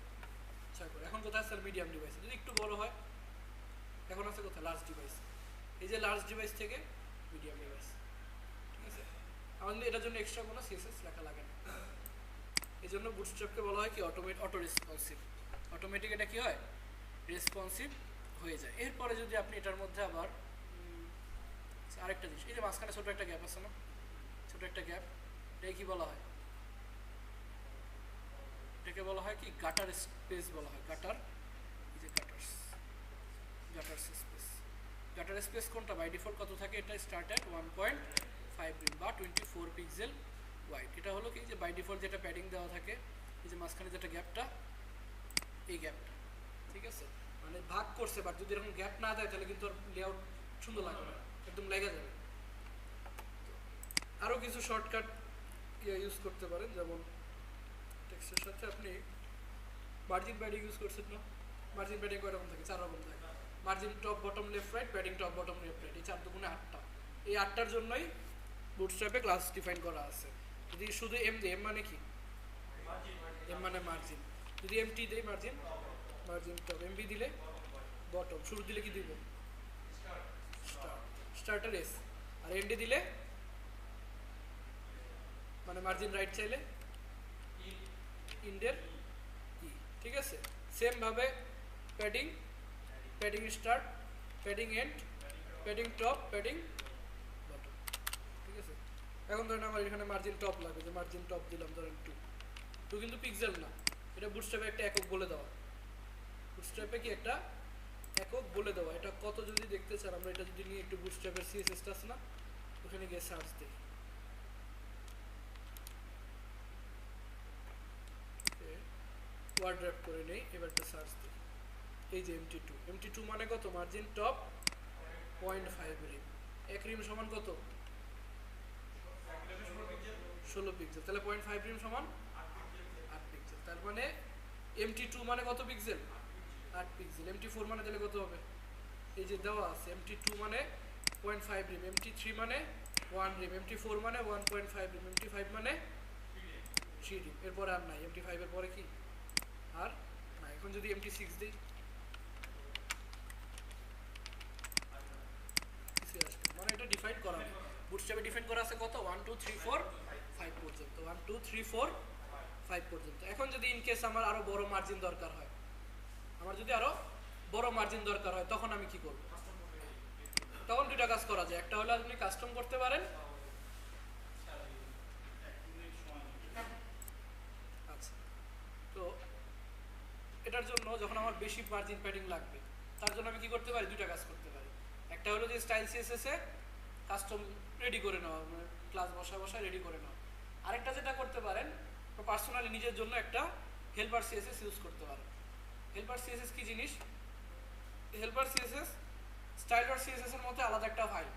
6 করে। এখন কোথায় আছে মিডিয়াম ডিভাইস, যদি একটু বড় হয় এখন আছে কোথায় লার্জ ডিভাইস, এই যে লার্জ ডিভাইস থেকে মিডিয়াম ডিভাইস, ঠিক আছে। আমাদের এটার জন্য এক্সট্রা কোনো সিএসএস লেখা লাগে না, এই জন্য বুটস্ট্র্যাপকে বলা হয় কি অটো রেসপন্সিভ। অটোমেটিক এটা কি হয় রেসপন্সিভ হয়ে যায়। এরপরে যদি আপনি এটার মধ্যে আবার আরেকটা জিনিস, এই যে মাঝখানে ছোট একটা গ্যাপ আছে না, ছোট একটা গ্যাপ, এটাকে কি বলা হয়, এটাকে বলা হয় কি গাটার স্পেস বলা হয়। গাটার, এই যে গাটার স্পেস, গাটার স্পেস কোনটা বাই ডিফল্ট কত থাকে, এটা স্টার্ট এট 1.5 রিম বা 24 পিক্সেল ওয়াইড। এটা হলো কি যে বাই ডিফল্ট যেটা প্যাডিং দেওয়া থাকে, এই যে মাঝখানে যেটা গ্যাপটা, এই গ্যাপটা, ঠিক আছে, মানে ভাগ করছে, বাট যদি এরকম গ্যাপ না দেয় তাহলে কিন্তু লেআউট সুন্দর লাগবে না, একদম লেগে যাবে। আরও কিছু শর্টকাট ইউজ করতে পারেন, যেমন টেক্সটের সাথে আপনি মার্জিন প্যাডিং ইউজ করছেন না, মার্জিন প্যাডিং কয় রকম থাকে, 4 রকম থাকে। Margin top bottom left right, padding top bottom left right, এই 4 দুগুণে 8টা। এই 8টার জন্যই বুটস্ট্র্যাপে ক্লাস ডিফাইন করা আছে। যদি শুধু এম দিই, এম মানে কি, এম মানে মার্জিন, যদি এমটি দেই মার্জিন, মার্জিন টপ, এমবি দিলে বটম, শুরু দিলে কি দিব স্টার্টার এস, আর এন্ডে দিলে মানে মার্জিন রাইট চাইলে ইন্ডের ই, ঠিক আছে। সেম ভাবে padding, padding start, padding end, padding top, padding bottom, ঠিক আছে। এখন ধরেন আমার এখানে মার্জিন টপ লাগবে, যে মার্জিন টপ দিলাম ধরেন 2 কিন্তু পিক্সেল না, এটা বুটস্ট্র্যাপে একটা একক বলে দেওয়া, বুটস্ট্র্যাপে কি একটা একক বলে দেওয়া। এটা কত যদি দেখতে চান, আমরা এটা যদি নিয়ে একটু বুটস্ট্র্যাপের সিএসএসটা আছে না, ওখানে গিয়ে সার্চ দিই, ওয়ার্ড র্যাপ করে নেই, এবার একটা সার্চ দিই, এই যে MT2 মানে কত, মার্জিন টপ 0.5 রিম, 1 রিম সমান কত 16 পিক্সেল, তাহলে 0.5 রিম সমান 8 পিক্সেল, তার মানে MT2 মানে কত পিক্সেল 8 পিক্সেল। MT4 মানে তাহলে কত হবে, এই যে দেওয়া আছে MT2 মানে 0.5 রিম, MT3 মানে 1 রিম, MT4 মানে 1.5 রিম, MT5 মানে 3 রিম, এরপরে আর নাই, MT5 এর পরে কি আর না। এখন যদি MT6 দিই, মানে এটা ডিফাইন করা নেই, বুটস্ট্র্যাপে ডিফাইন করা আছে কত 1 2 3 4 5 পর্যন্ত, 1 2 3 4 5 পর্যন্ত। এখন যদি ইন কেস আমার আরো বড় মার্জিন দরকার হয়, আমার যদি আরো বড় মার্জিন দরকার হয়, তখন আমি কি করব, তখন দুইটা কাজ করা যায়। একটা হলো আপনি কাস্টম করতে পারেন, আচ্ছা, তো এটার জন্য যখন আমার বেশি মার্জিন প্যাডিং লাগবে, তার জন্য আমি কি করতে পারি, দুইটা কাজ করতে পারি। একটা হলো যে স্টাইল সিএসএস এ কাস্টম রেডি করে নেওয়া, মানে ক্লাস বসায় রেডি করে নেওয়া। আরেকটা যেটা করতে পারেন, পার্সোনালি নিজের জন্য একটা হেল্পার সিএসএস ইউজ করতে পারেন। হেল্পার সিএসএস কি জিনিস, helper CSS style dot CSS এর মধ্যে আলাদা একটা ফাইল,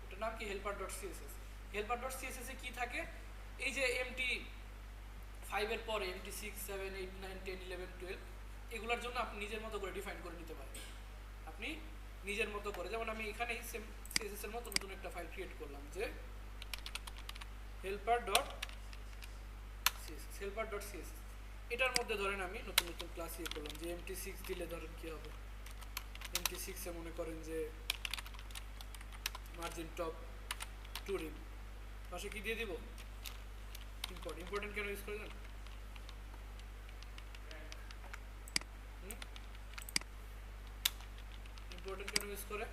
ওটার নাম কি helper dot CSS. Helper dot CSS এ কি থাকে, এই যে MT5 এর পরে MT6 7 8 9 10 11 12 এগুলোর জন্য আপনি নিজের মতো করে ডিফাইন করে নিতে পারেন, আপনি নিজের মতো করে। যেমন আমি এখানেই সেম সিএসএস এর মতো নতুন একটা ফাইল ক্রিয়েট করলাম, যে হেল্পার ডট সিএসএস, এটার মধ্যে ধরেন আমি নতুন নতুন ক্লাস ইয়ে করলাম, যে MT6 দিলে ধরেন কি হবে, MT6 এ মনে করেন যে মার্জিন টপ 2 রিম, পাশে কি দিয়ে দিব ইম্পর্টেন্ট কেন ইউজ করে জানেন, ইম্পর্টেন্ট কেন ইউজ করে,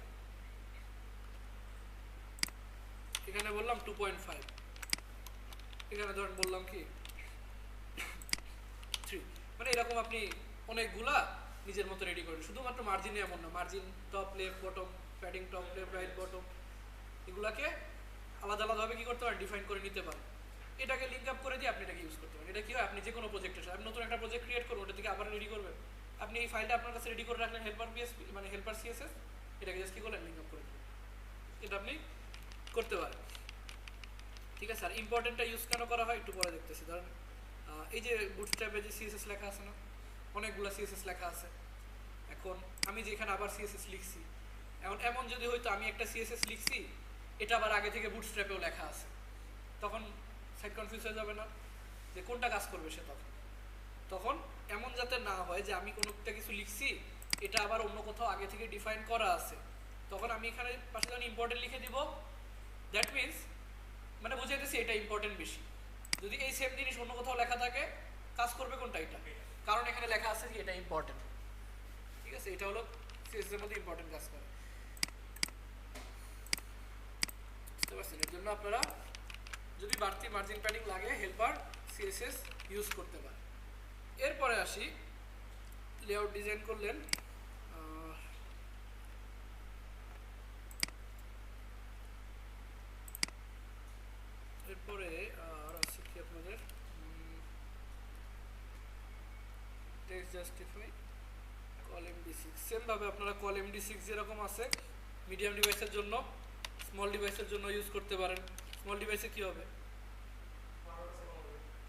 এখানে বললাম 2.5, এখানে ধরেন বললাম কি 3, মানে এরকম আপনি অনেকগুলা নিজের মতো রেডি করেন। শুধুমাত্র মার্জিনে এমন না, margin top left bottom, padding top left right bottom, এগুলাকে আলাদা আলাদাভাবে কি করতে পারেন, ডিফাইন করে নিতে পারেন। এটাকে লিঙ্ক আপ করে দিয়ে আপনি এটাকে ইউজ করতে পারেন। এটা কি হয়, আপনি যে কোনো প্রজেক্টের সাথে, আপনি নতুন একটা প্রজেক্ট ক্রিয়েট করবেন, ওটা থেকে আবার রেডি করবেন, আপনি এই ফাইলটা আপনার কাছে রেডি করে রাখলেন হেল্পার পিএসপি মানে হেল্পার সিএসএস, এটাকে জাস্ট কি করলেন লিঙ্ক আপ করে দিলেন, এটা আপনি করতে পারেন। ঠিক আছে। আর ইম্পর্টেন্টটা ইউজ কেন করা হয় একটু পরে দেখতেছি। ধরেন এই যে বুটস্ট্র্যাপে যে সিএসএস লেখা আছে না, অনেকগুলো সিএসএস লেখা আছে। এখন আমি যেখানে আবার সিএসএস লিখছি, এমন যদি হয়তো আমি একটা সিএসএস লিখছি, এটা আবার আগে থেকে বুটস্ট্র্যাপেও লেখা আছে, তখন সাইট কনফিউজ হয়ে যাবে না যে কোনটা কাজ করবে সে। তখন এমন যাতে না হয় যে আমি কোনো একটা কিছু লিখছি, এটা আবার অন্য কোথাও আগে থেকে ডিফাইন করা আছে, তখন আমি এখানে পাশে যখন ইম্পর্টেন্ট লিখে দিব, দ্যাট মিনস মানে বুঝাইতেছি এটা ইম্পর্টেন্ট বেশি। যদি এই সেম জিনিস অন্য কোথাও লেখা থাকে, কাজ করবে কোনটা? এটা, কারণ এখানে লেখা আছে যে এটা ইম্পর্টেন্ট। ঠিক আছে, এটা হলো সিএসএস এর মধ্যে ইম্পর্টেন্ট কাজ করে। বুঝতে পারছেন? এর জন্য আপনারা যদি বাড়তি মার্জিন প্যাডিং লাগে, হেল্পার সিএসএস ইউজ করতে পারেন। এরপরে আসি, লেআউট ডিজাইন করলেন, এরপরে আর আছে কি আপনাদের text justify, call MD6। Same ভাবে আপনারা কল MD6 যেরকম আছে মিডিয়াম ডিভাইসের জন্য, স্মল ডিভাইসের জন্য ইউজ করতে পারেন। স্মল ডিভাইসে কি হবে?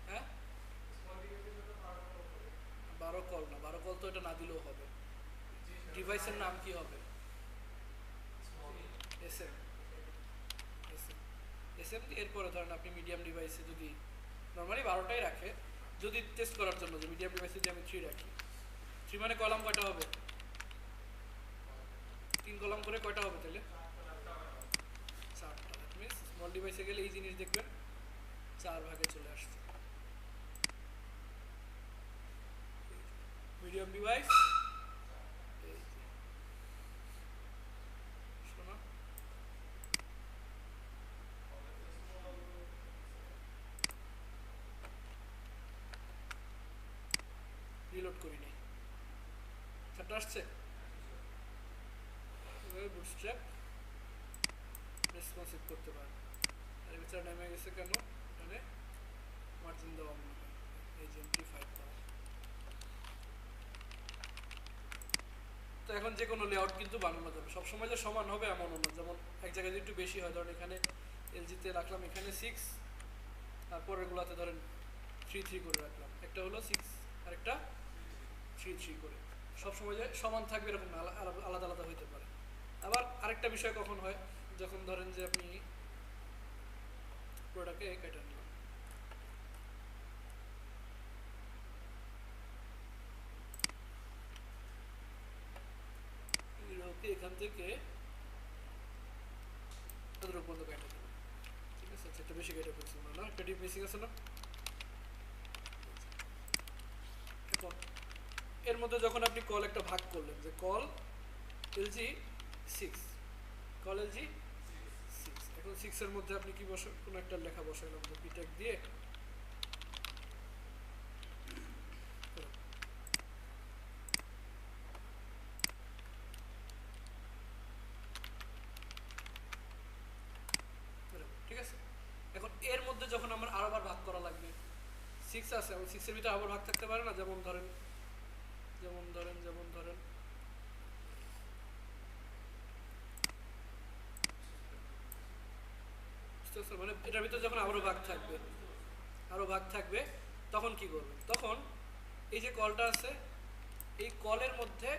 হ্যাঁ, 12 কল না, 12 কল তো এটা না দিলেও হবে। ডিভাইসের নাম কি হবে? SM। SM এরপরে ধরেন আপনি মিডিয়াম ডিভাইসে যদি নর্মালি 12টাই রাখে, যদি টেস্ট করার জন্য যে মিডিয়াম ডিভাইসে যদি আমি 3 রাখি, 3 মানে কলাম কয়টা হবে? 3 কলাম করে কয়টা হবে তাহলে? 4টা। দ্যাট মিনস স্মল ডিভাইসে গেলে এই জিনিস দেখবেন 4 ভাগে চলে আসছে। মিডিয়াম ডিভাইস শোনা, রিলোড করিনি, 4টা আসছে। বুটস্ট্র্যাপ রেসপন্সিভ করতে পারেন। আর এই বিচার নেমে গেছে কেন? মানে মার্জিন দেওয়া মনে হয়, এই যে এমপ্লিফাইড করা। তো এখন যে কোনো লেআউট কিন্তু বানানো যাবে, সবসময় যে সমান হবে এমনও না। যেমন এক জায়গায় যদি একটু বেশি হয়, ধরেন এখানে এলজিতে রাখলাম এখানে 6, তারপর এগুলাতে ধরেন 3 করে রাখলাম, একটা হলো 6 আর একটা 3 করে। সবসময় যে সমান থাকবে এরকম না, আলাদা আলাদা হইতে পারে। আবার আরেকটা বিষয় কখন হয়, যখন ধরেন যে আপনি পুরোটাকে কেটে নিলাম, এখান থেকে এতটুকু পর্যন্ত কেটে দেবো। ঠিক আছে, একটা বেশি কেটে ফেলছি না, একটা ডিপ মিসিং আছে না। এখন এর মধ্যে যখন আপনি কল একটা ভাগ করলেন, যে কল LG6, কল LG6, এখন 6 এর মধ্যে আপনি কি বসে কোনো একটা লেখা বসাইলাম, যে বিটেক দিয়ে ঠিক আছে। এখন এর মধ্যে যখন আমার আবার ভাগ করা লাগবে, 6 আছে, এবং 6 এর ভিতরে আবার ভাগ থাকতে পারে না। যেমন ধরেন মানে এটার ভিতরে যখন আরো ভাগ থাকবে, তখন কি করবেন? তখন এই যে কলটা আছে, এই কলের মধ্যে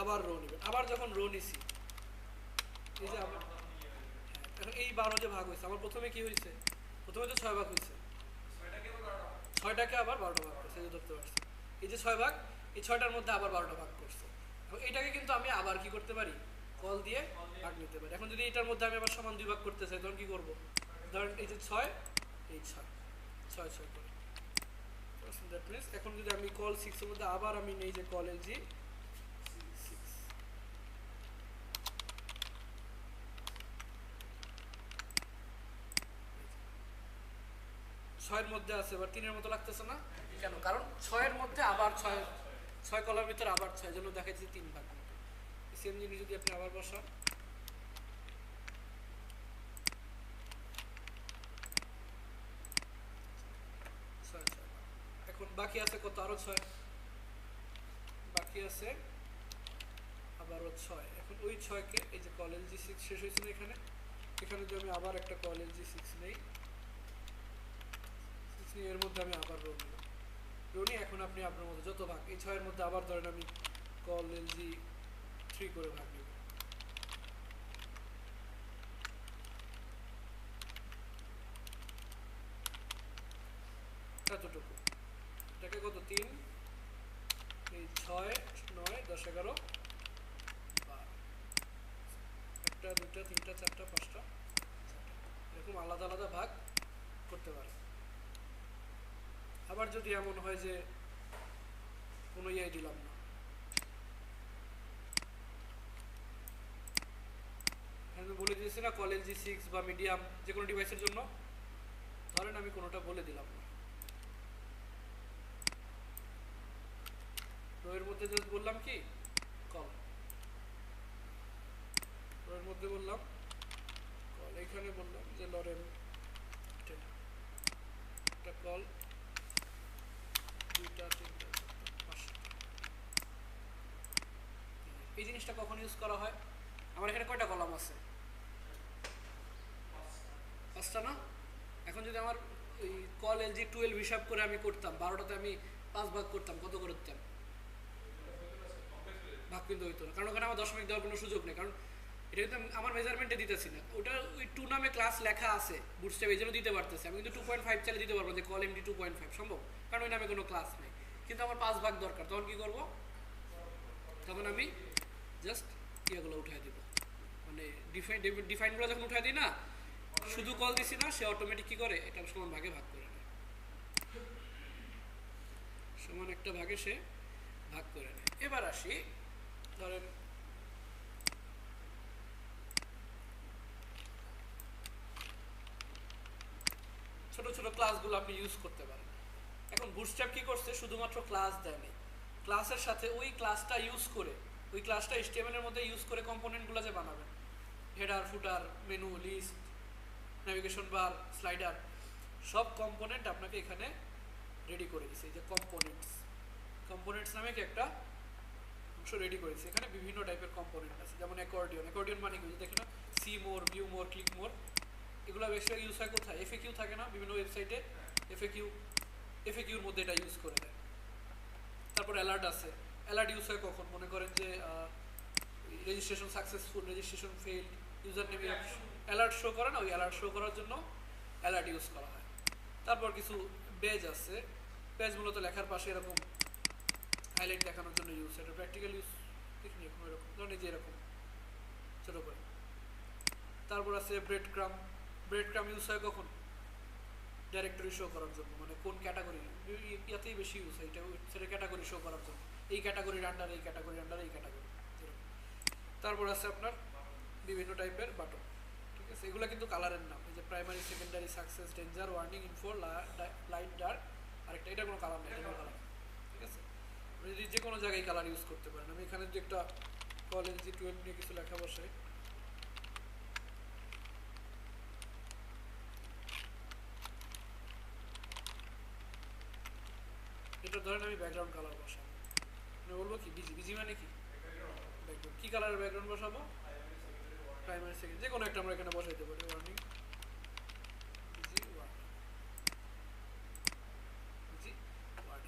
আবার রো নেবেন। আবার যখন রো নিছি, এই যে আবার এখন এই 12 যে ভাগ হয়েছে, আমার প্রথমে কি হয়েছে? প্রথমে তো 6 ভাগ হয়েছে, 6টাকে আবার 12টা ভাগ করছে, এই ধরতে পারছি। এই যে 6 ভাগ, এই 6টার মধ্যে আবার 12টা ভাগ করছে। এবং এটাকে কিন্তু আমি আবার কি করতে পারি? কল দিয়ে ভাগ নিতে পারি। এখন যদি এটার মধ্যে আমি আবার সমান 2 ভাগ করতে চাই, তখন কি করবো? ধরেন এই যে 6, এই 6 করে। দ্যাট মিনস এখন যদি আমি কল 6 এর মধ্যে আবার আমি নেই যে কল LG6, 6 এর মধ্যে আছে, এবার 3 এর মতো লাগতেছে না কেন? কারণ 6 এর মধ্যে আবার 6 কলার ভিতরে আবার 6, জন্য দেখা যাচ্ছে 3 ভাগ মতো। সেম জিনিস যদি আপনি আবার বসান, এখন বাকি আছে কত? আরো 6 বাকি আছে, আবারও 6। এখন ওই 6কে এই যে কল LG6 শেষ হয়েছে না এখানে, এখানে যদি আমি আবার একটা কল LG6 নেই, এর মধ্যে আমি আবার রো নিলাম, রো নিয়ে এখন আপনি আপনার মধ্যে যত ভাগ, এই 6 এর মধ্যে আবার ধরেন আমি কল এলজি 3 করে ভাগ নিব, এতটুকু। এটাকে কত 3, এই 6, 9, 10, 11, 12, 1টা 2টা 3টা 4টা 5টা 6টা, এরকম আলাদা আলাদা ভাগ করতে পারে। আবার যদি এমন হয় যে কোনো ইয়ে দিলাম না, আমি বলে দিয়েছি না কল এলজি 6 বা মিডিয়াম যে কোনো ডিভাইসের জন্য, ধরেন আমি কোনোটা বলে দিলাম না, রোয়ের মধ্যে জাস্ট বললাম কি কল, রোয়ের মধ্যে বললাম কল, এখানে বললাম যে লরেন 10, একটা কল 2টা 3টা 4টা 5টা। এই জিনিসটা কখন ইউজ করা হয়? আমার এখানে কয়টা কলাম আছে? 5টা না? এখন যদি আমার ওই কল এলজি 12 হিসাব করে আমি করতাম, 12টাতে আমি 5 ভাগ করতাম, কত করে দিতাম? ভাগ কিন্তু হইতো না, কারণ ওখানে আমার দশমিক দেওয়ার কোনো সুযোগ নেই, কারণ এটা কিন্তু আমার মেজারমেন্টে দিতেছি না, ওটা ওই 2 নামে ক্লাস লেখা আছে বুটস্ট্র্যাপ, এই জন্য দিতে পারতেছে। আমি কিন্তু 2.5 চাইলে দিতে পারবো যে কল এমডি 2.5 সম্ভব, কারণ ওই নামে কোনো ক্লাস নেই। কিন্তু আমার 5 ভাগ দরকার, তখন কি করব? তখন আমি জাস্ট ইয়েগুলো উঠাই দিব, মানে ডিফাইনগুলো যখন উঠাই দিই না, শুধু কল দিছি না, সে অটোমেটিক কি করে এটা সমান ভাগে ভাগ করে নেয়, সমান একটা ভাগে সে ভাগ করে নেয়। এবার আসি, ধরেন ছোট ছোট ক্লাসগুলো আপনি ইউজ করতে পারেন। এখন বুটস্ট্র্যাপ কি করছে, শুধুমাত্র ক্লাস দেয়নি, ক্লাসের সাথে ওই ক্লাসটা ইউজ করে, ওই ক্লাসটা HTML এর মধ্যে ইউজ করে কম্পোনেন্টগুলো যে বানাবেন, header footer menu list navigation bar slider, সব কম্পোনেন্ট আপনাকে এখানে রেডি করে দিছে। এই যে কম্পোনেন্টস নামে কি একটা অংশ রেডি করেছে, এখানে বিভিন্ন টাইপের কম্পোনেন্ট আছে, যেমন অ্যাকর্ডিয়ন মানে কি দেখে না, সি মোর, ভিউ মোর, ক্লিক মোর, এগুলো বেশি ইউজ হয় কোথায়? এফএকিউ থাকে না বিভিন্ন ওয়েবসাইটে, এফএকিউর মধ্যে এটা ইউজ করে দেয়। তারপর অ্যালার্ট আছে, অ্যালার্ট ইউজ হয় কখন? মনে করেন যে registration successful, registration failed, user name alert show করে না, ওই অ্যালার্ট শো করার জন্য অ্যালার্ট ইউজ করা হয়। তারপর কিছু পেজ আছে, পেজ মূলত লেখার পাশে এরকম হাইলাইট দেখানোর জন্য ইউজ, এটা প্র্যাকটিক্যাল ইউজ দেখিনি এরকম, ধরুন এই যে এরকম ছোট করে। তারপর আছে ব্রেড ক্রাম ইউজ হয় কখন? ডাইরেক্টরি শো করার জন্য, মানে কোন ক্যাটাগরি, ইয়াতেই বেশি ইউজ হয়, এটা সেটা ক্যাটাগরি শো করার জন্য, এই ক্যাটাগরির আন্ডার এই ক্যাটাগরি আন্ডার এই ক্যাটাগরি। তারপর আছে আপনার বিভিন্ন টাইপের বাটন, ঠিক আছে, এগুলো কিন্তু কালারের নাম, এই যে primary, secondary, success, danger, warning, info, light, dark, আরেকটা, এটা কোনো কালার নেই, এটা কোনো কালার, ঠিক আছে, যদি যে কোনো জায়গায় কালার ইউজ করতে পারেন। আমি এখানে যে একটা কল এলজি 12 নিয়ে কিছু লেখা বসাই, এটা ধরেন আমি ব্যাকগ্রাউন্ড কালার বসাবো, মানে বলবো কি বিজি মানে কি ব্যাকগ্রাউন্ড, কি কালারের ব্যাকগ্রাউন্ড বসাবো? প্রাইমারি, সেকেন্ড, যে কোনো একটা আমরা এখানে বসাইতে পারি, ওয়ার্নিং বিজি ওয়ার্নিং,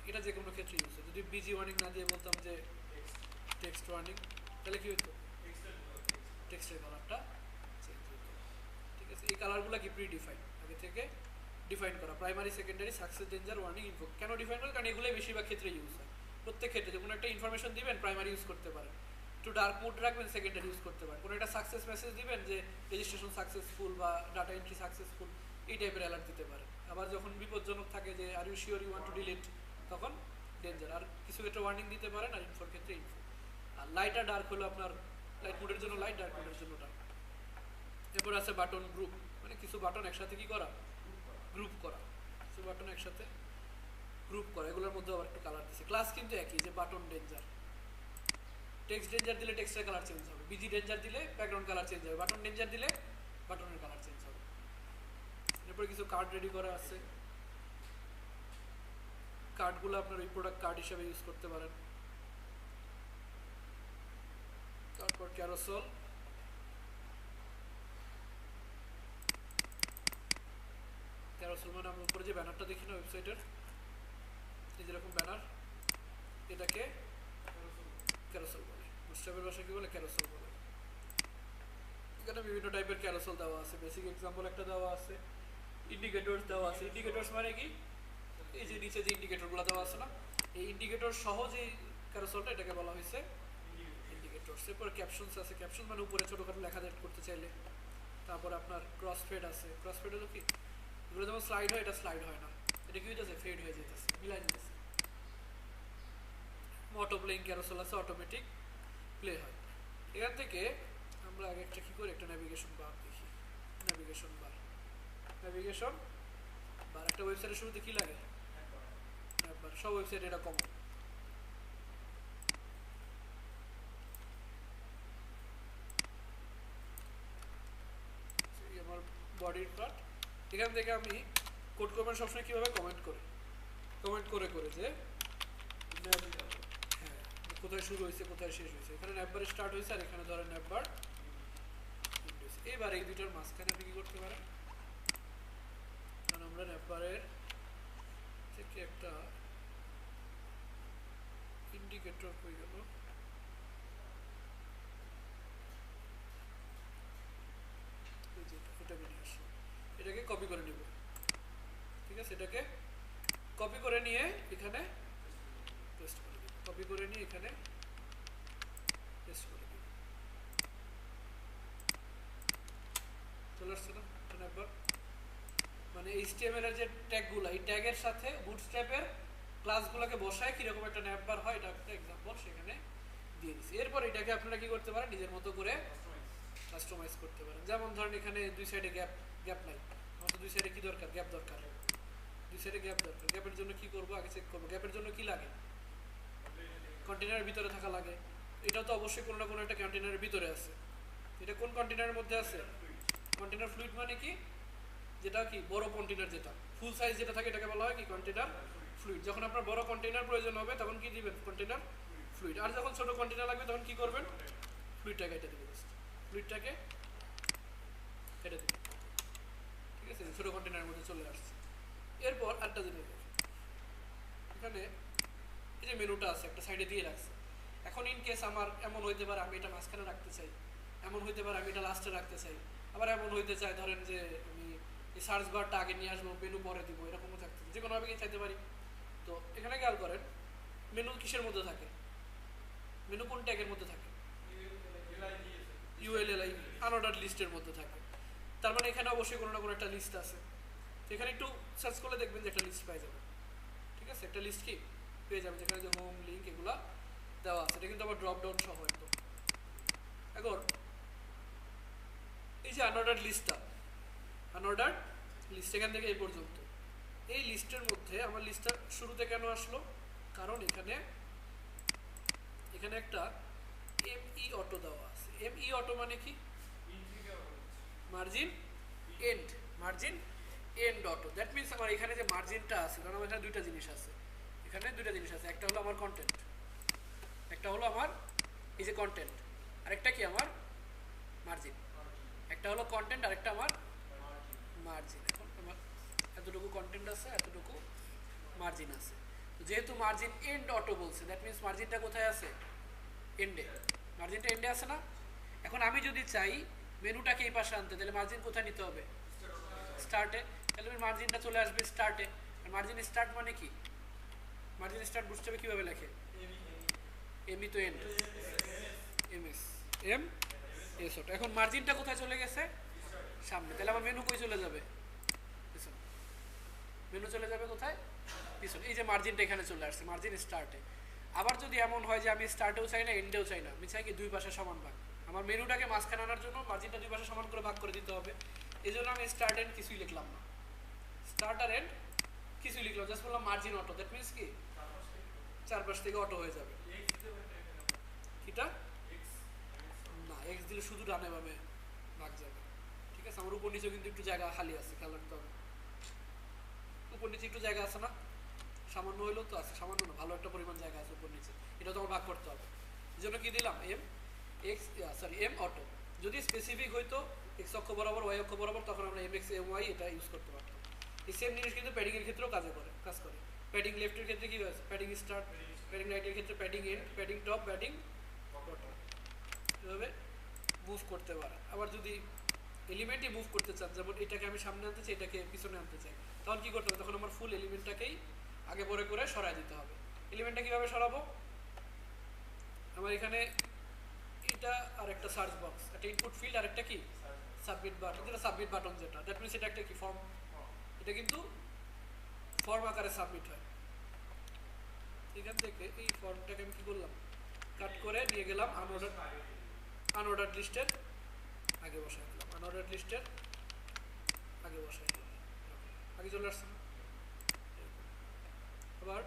এটা যে কোনো ক্ষেত্রে ইউজ হয়। যদি বিজি ওয়ার্নিং না দিয়ে বলতাম যে টেক্সট ওয়ার্নিং, তাহলে কি হতো? টেক্সটের কালারটা চেঞ্জ হতো, ঠিক আছে। এই কালারগুলো কি প্রি ডিফাইন, আগে থেকে ডিফাইন করা, primary, secondary, success, danger, warning, info. কেন ডিফাইন করা? কারণ এগুলোই বেশিরভাগ ক্ষেত্রে ইউজ হয়। প্রত্যেক ক্ষেত্রে যে কোনো একটা ইনফরমেশন দিবেন, প্রাইমারি ইউজ করতে পারেন, একটু ডার্ক মোড রাখবেন, সেকেন্ডারি ইউজ করতে পারেন। কোনো একটা সাকসেস মেসেজ দিবেন যে রেজিস্ট্রেশন সাকসেসফুল বা ডাটা এন্ট্রি সাকসেসফুল, এই টাইপের অ্যালার্ট দিতে পারেন। আবার যখন বিপজ্জনক থাকে যে are you sure you want to delete, তখন ডেঞ্জার। আর কিছু ক্ষেত্রে ওয়ার্নিং দিতে পারেন, আর ইনফোর ক্ষেত্রে ইনফো। আর লাইট আর ডার্ক হলো আপনার লাইট মোডের জন্য লাইট, ডার্ক মোডের জন্য ডার্ক। এরপর আছে বাটন গ্রুপ, মানে কিছু বাটন একসাথে কি করা? গ্রুপ করা, কিছু বাটন একসাথে গ্রুপ করা, এগুলোর মধ্যে আবার একটু কালার দিচ্ছে। ক্লাস কিন্তু একই, যে বাটন ডেঞ্জার, টেক্সট ডেঞ্জার দিলে টেক্সটের কালার চেঞ্জ হবে, বিজি ডেঞ্জার দিলে ব্যাকগ্রাউন্ড কালার চেঞ্জ হবে, বাটন ডেঞ্জার দিলে বাটনের কালার চেঞ্জ হবে। এরপরে কিছু কার্ড রেডি করা আছে, কার্ডগুলো আপনার ওই প্রোডাক্ট কার্ড হিসেবে ইউজ করতে পারেন। তারপর ক্যারোসেল, ক্যারোসেল মানে আমরা উপরে যে ব্যানারটা দেখি না ওয়েবসাইটের, এই যেরকম ব্যানার, এটাকে ক্যারোসেল বলে। বুটস্ট্র্যাপের ভাষায় কি বলে? ক্যারোসেল বলে। এখানে বিভিন্ন টাইপের ক্যারোসেল দেওয়া আছে। বেসিক এক্সাম্পল একটা দেওয়া আছে, ইন্ডিকেটরস দেওয়া আছে। ইন্ডিকেটরস মানে কি? এই যে নিচে যে ইন্ডিকেটরগুলো দেওয়া আছে না, এই ইন্ডিকেটর সহ যে ক্যারোসেলটা, এটাকে বলা হয়েছে ইন্ডিকেটরস। এরপর ক্যাপশনস আছে। ক্যাপশন মানে উপরে ছোটোখাটো লেখা এড করতে চাইলে। তারপর আপনার ক্রস ফেড আছে। ক্রস ফেড হলো কি? এগুলো যেমন স্লাইড হয়, এটা স্লাইড হয় না, এটা কি হইতেছে? ফেড হয়ে যেতেছে, মিলাই যেতেছে। অটো প্লেইং ক্যারোসেল আছে, অটোমেটিক প্লে হয়। এখান থেকে আমরা আগে একটা কী করি, একটা ন্যাভিগেশন বার দেখি। ন্যাভিগেশন বার একটা ওয়েবসাইটের শুরুতে কী লাগে? বার। সব ওয়েবসাইট এটা কমন। আমার বডির পার্ট। এখান থেকে আমি কোড করবেন সবসময় কীভাবে? কমেন্ট করে যে হ্যাঁ কোথায় শুরু হয়েছে, কোথায় শেষ হয়েছে। এখানে ন্যাপবার স্টার্ট হয়েছে, আর এখানে ধরেন ন্যাপবার। এবার এই দুইটার মাঝখানে আপনি কী করতে পারেন? কারণ আমরা ন্যাপবারের থেকে একটা ইন্ডিকেটর হয়ে গেল, এটাকে নিয়ে আসো, এটাকে কপি করে নিব। ঠিক আছে, এটাকে কপি করে নিয়ে এখানে পেস্ট করে দিব। কপি করে নিয়ে এখানে পেস্ট করে দিব। চলে আসছে না? একবার মানে HTML এর যে ট্যাগগুলো, এই ট্যাগের সাথে বুটস্ট্র্যাপের ক্লাসগুলোকে বসায় কিরকম একটা ন্যাপবার হয়, এটা একটা এক্সাম্পল সেখানে দিয়ে দিচ্ছি। এরপর এটাকে আপনারা কি করতে পারেন? নিজের মতো করে কাস্টমাইজ করতে পারেন। যেমন ধরেন এখানে দুই সাইডে গ্যাপ নাই, আমার তো দুই সাইডে কি দরকার? গ্যাপ দরকার। দুই সাইডে গ্যাপ দরকার। গ্যাপের জন্য কি করবো? আগে চেক করবো গ্যাপের জন্য কি লাগে। কন্টেনারের ভিতরে থাকা লাগে। এটা তো অবশ্যই কোনো না কোনো একটা কন্টেনারের ভিতরে আছে। এটা কোন কন্টেনারের মধ্যে আছে? কন্টেনার ফ্লুইড মানে কি? যেটা কি বড় কন্টেনার, যেটা ফুল সাইজ যেটা থাকে, এটাকে বলা হয় কি? Container fluid. যখন আপনার বড় কন্টেনার প্রয়োজন হবে তখন কি দিবেন? Container fluid. আর যখন ছোট কন্টেনার লাগবে তখন কি করবেন? ফ্লুইডটাকে কেটে দিবেন। ফ্লুইডটাকে কেটে দিবেন। ঠিক আছে, ছোট কন্টেনারের মধ্যে চলে আসছে। এরপর আরেকটা জিনিস, এখানে এই যে মেনুটা আছে একটা সাইডে দিয়ে রাখছে। এখন ইন কেস আমার এমন হইতে পারে আমি এটা মাঝখানে রাখতে চাই, এমন হইতে পারে আমি এটা লাস্টে রাখতে চাই, আবার এমন হইতে চাই ধরেন যে আমি এই সার্চ বারটা আগে নিয়ে আসবো, মেনু পরে দিব, এরকমও থাকতে যে কোনোভাবে কি চাইতে পারি। তো এখানে খেয়াল করেন মেনু কিসের মধ্যে থাকে? মেনু কোন ট্যাগের মধ্যে থাকে? ULLI, আনঅর্ডার্ড লিস্টের মধ্যে থাকে। তার মানে এখানে অবশ্যই কোনো না কোনো একটা লিস্ট আছে। তো এখানে একটু সার্চ করলে দেখবেন যে একটা লিস্ট পাই যাবে। ঠিক আছে, একটা লিস্ট কি পেয়ে যাবেন, যেখানে যে হোম লিঙ্ক এগুলা দেওয়া আছে। এটা কিন্তু আবার ড্রপ ডাউন সহ একদম। এখন এই যে আনঅর্ডার্ড লিস্টটা, আনঅর্ডার্ড লিস্ট এখান থেকে এই পর্যন্ত, এই লিস্টের মধ্যে আমার লিস্টটা শুরুতে কেন আসলো? কারণ এখানে একটা ME অটো দেওয়া আছে। ME অটো মানে কি? Margin end auto. That means আমার এখানে যে মার্জিনটা আছে, কারণ আমার এখানে দুইটা জিনিস আছে, একটা হলো আমার কন্টেন্ট, একটা হলো আমার এই যে কন্টেন্ট, আরেকটা কি আমার মার্জিন। একটা হলো কন্টেন্ট, আরেকটা আমার মার্জিন। এখন আমার এতটুকু কন্টেন্ট আছে, এতটুকু মার্জিন আছে। তো যেহেতু মার্জিন এন্ড অটো বলছে, দ্যাট মিনস মার্জিনটা কোথায় আছে? এন্ডে। মার্জিনটা এন্ডে আছে না? এখন আমি যদি চাই মেনুটাকে এই পাশে আনতে, তাহলে মার্জিন কোথায় নিতে হবে? স্টার্টে। তাহলে মার্জিনটা চলে আসবে স্টার্টে। আর মার্জিন স্টার্ট মানে কি? মার্জিন স্টার্ট বুঝতে হবে কীভাবে লেখে? এমই তো এন্ড, MS অটো। এখন মার্জিনটা কোথায় চলে গেছে? সামনে। তাহলে আমার মেনু কই চলে যাবে? পিছনে। মেনু চলে যাবে কোথায়? পিছনে। এই যে মার্জিনটা এখানে চলে আসছে, মার্জিন স্টার্টে। আবার যদি এমন হয় যে আমি স্টার্টেও চাই না, এন্ডেও চাই না, আমি চাই কি দুই পাশে সমান ভাগ, আমার মেনুটাকে মাঝখানে আনার জন্য মার্জিনটা দুই পাশে সমান করে ভাগ করে দিতে হবে। এই জন্য আমি স্টার্ট এন্ড কিছুই লিখলাম না, স্টার্ট আর এন্ড কিছুই লিখলাম, জাস্ট বললাম মার্জিন অটো। দ্যাট মিনস কি চারপাশ থেকে অটো হয়ে যাবে। কিটা না, এক্স দিলে শুধু ডানে বামে ভাগ যাবে। ঠিক আছে, আমার উপর নিচেও কিন্তু একটু জায়গা খালি আছে, খেয়াল রাখতে হবে। উপর নিচে একটু জায়গা আছে না? সামান্য হইলেও তো আছে, সামান্য না, ভালো একটা পরিমাণ জায়গা আছে উপর নিচে, এটা তো আমার ভাগ করতে হবে। এই জন্য কি দিলাম? M auto. যদি স্পেসিফিক হইতো এক্স অক্ষ বরাবর, ওয়াই অক্ষ বরাবর, তখন আমরা MX MY এটা ইউজ করতে পারতাম। এই সেম জিনিস কিন্তু প্যাডিং এর ক্ষেত্রেও কাজ করে। প্যাডিং লেফটের ক্ষেত্রে কি হয়, প্যাডিং স্টার্ট, প্যাডিং রাইটের ক্ষেত্রে padding end, padding top, padding bottom, এভাবে মুভ করতে পারে। আবার যদি এলিমেন্টই মুভ করতে চান, যেমন এটাকে আমি সামনে আনতে চাই, এটাকে পিছনে আনতে চাই, তখন কি করতে হবে, তখন আমার ফুল এলিমেন্টটাকেই আগে পরে করে সরাই দিতে হবে। এলিমেন্টটা কীভাবে সরাবো, আমার এখানে এটা আর একটা সার্চ বক্স, একটা ইনপুট ফিল্ড আর একটা কি সাবমিট বাটন, যেটা সাবমিট বাটন যেটা, দ্যাট মিনস এটা একটা কি ফর্ম, এটা কিন্তু ফর্ম আকারে সাবমিট হয়। এখান থেকে এই ফর্মটাকে আমি কি করলাম, কাট করে নিয়ে গেলাম আনঅর্ডার লিস্টের আগে বসাই দিলাম, আনঅর্ডার লিস্টের আগে বসাই দিলাম, আগে চলে আসছে না। আবার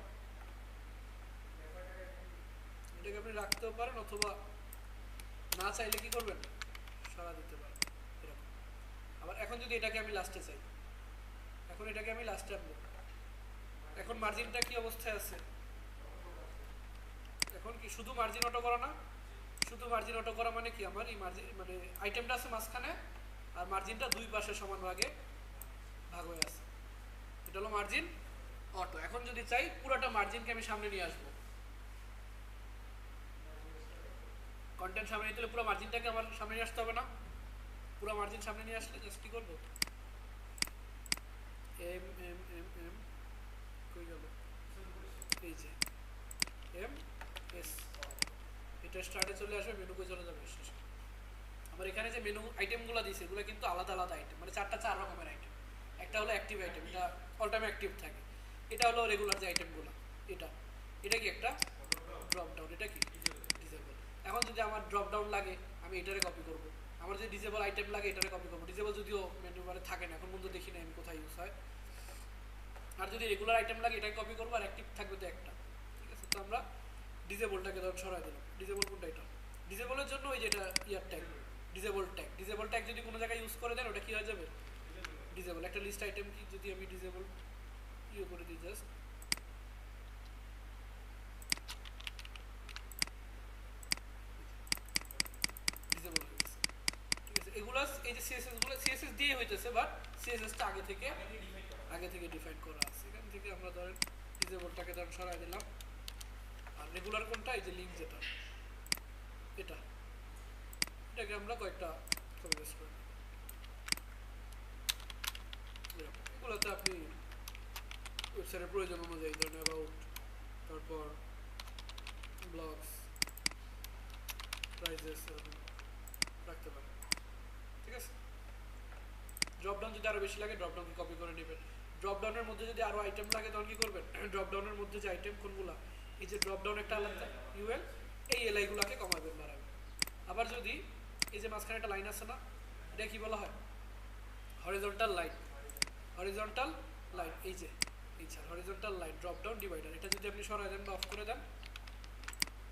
এটাকে আপনি রাখতেও পারেন, অথবা না চাইলে কি করবেন, সরা দিতে পারেন এরকম। আবার এখন যদি এটাকে আমি লাস্টে চাই, এখন এটাকে আমি লাস্টে আনবো, এখন মার্জিনটা কি অবস্থায় আছে, এখন কি শুধু মার্জিন অটো করা না, শুধু মার্জিন অটো করা মানে কি, আমার এই মার্জিন মানে আইটেমটা আছে মাঝখানে, আর মার্জিনটা দুই পাশে সমান ভাগে ভাগ হয়ে আছে, এটা হলো মার্জিন অটো। এখন যদি চাই পুরোটা মার্জিনকে আমি সামনে নিয়ে আসবো, কন্টেন্ট সামনে নিতে হলে পুরো মার্জিনটাকে আমার সামনে নিয়ে আসতে হবে না, পুরো মার্জিন সামনে নিয়ে আসলে জাস্ট কি করবো, এম এম এম এম কই গেল, এই যে এম এস, এটা স্টার্টে চলে আসবে, মেনুকে চলে যাবে শেষে। আমার এখানে যে মেনু আইটেমগুলো দিয়েছে এগুলো কিন্তু আলাদা আলাদা আইটেম, মানে চার রকমের আইটেম। একটা হলো অ্যাক্টিভ আইটেম, এটা অল টাইম অ্যাক্টিভ থাকে। এটা হলো রেগুলার যে আইটেমগুলো, এটা এটা কি একটা ড্রপ ডাউন, এটা কি ডিসেবল। এখন যদি আমার ড্রপ ডাউন লাগে আমি এটারে কপি করব, আমার যদি ডিসেবল আইটেম লাগে এটারে কপি করবো। ডিসেবল যদিও মেনু বারে থাকে না, এখন পর্যন্ত দেখি না আমি কোথায় ইউজ হয়। আর যদি রেগুলার আইটেম লাগে এটাকে কপি করবো, আর অ্যাক্টিভ থাকবে তো একটা, ঠিক আছে। তো আমরা ডিসেবলটাকে ধর সরাই দিলাম, ডিসেবল কোনটা, এটা ডিসেবলের জন্য ওই যেটা ইয়ার ট্যাগ, ডিসেবল ট্যাগ যদি কোনো জায়গায় ইউজ করে দেন ওটা কি হয়ে যাবে, ডিসেবল। একটা লিস্ট আইটেম কি যদি আমি ডিসেবল করে দিই, জাস্ট ডিসেবল হয়ে গেছে, ঠিক আছে। এগুলো এই যে সিএসএস দিয়ে হইতেছে, বাট সিএসএসটা আগে থেকে ডিফাইন করা আছে। এখান থেকে আমরা ধরেন ডিসেবলটাকে ধরেন সরাই দিলাম, আর রেগুলার কোনটা, এই যে লিঙ্ক যেটা, এটাকে আমরা কয়েকটা কপি পেস্ট করে এগুলোতে আপনি ওয়েবসাইটের প্রয়োজন অনুযায়ী ধরেন অ্যাবাউট, তারপর ব্লগস, প্রাইজেস রাখতে পারেন, ঠিক আছে। ড্রপডাউন যদি আরও বেশি লাগে ড্রপডাউন কপি করে নেবেন। ড্রপডাউনের মধ্যে যদি আরও আইটেম লাগে তখন কী করবেন, ড্রপডাউনের মধ্যে যে আইটেম কোনগুলো, এই যে ড্রপডাউন একটা আলাদা ইউএল, এই এলআইগুলোকে কমাবেন বাড়াবেন। আবার যদি এই যে মাঝখানে একটা লাইন আছে না, এটা কি বলা হয়, হরিজন্টাল লাইন, এই যে এই horizontal line drop down divider, এটা যদি আপনি সরাই দেন বা অফ করে দেন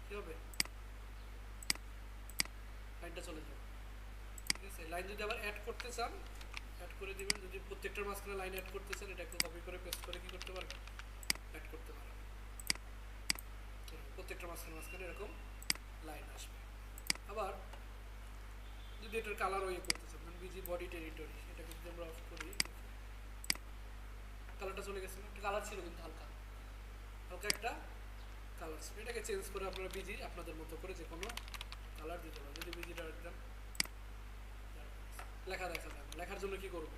কি হবে, লাইনটা চলে যাবে, ঠিক আছে। লাইন যদি আবার অ্যাড করতে চান অ্যাড করে দিবেন, যদি প্রত্যেকটার মাঝখানে লাইন অ্যাড করতে চান এটা একটু কপি করে পেস্ট করে কি করতে পারবেন, অ্যাড করতে পারবেন, প্রত্যেকটার মাঝখানে এরকম লাইন আসবে। আবার যদি এটার কালার ওয়ে করতে চান, মানে বিজি বডি টেরিটরি, এটাকে যদি আমরা অফ করি, কালারটা চলে গেছে না, একটা কালার ছিল কিন্তু হালকা একটা কালার ছিল, এটাকে চেঞ্জ করে আপনারা বিজি আপনাদের মতো করে যে কোনো কালার দিতে পারেন। যদি বিজিটা একদম লেখা দেখা যাবে, লেখার জন্য কি করব,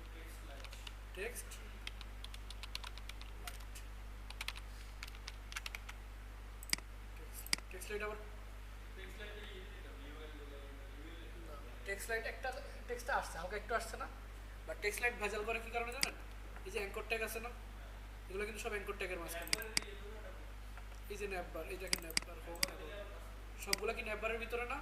টেক্সট লাইট, আবার টেক্সট লাইট একটা টেক্সটটা আসছে হালকা একটু আসছে না, বা টেক্সট লাইট ভেজাল করে কি কারণে জানেন, এই যে অ্যাঙ্কর ট্যাগ আছে না, এগুলো কিন্তু সব অ্যাঙ্কর ট্যাগের মাঝখানে, এই যে ন্যাপবার, এই দেখেন ন্যাপবার হোক, সবগুলো কি ন্যাপবারের ভিতরে না,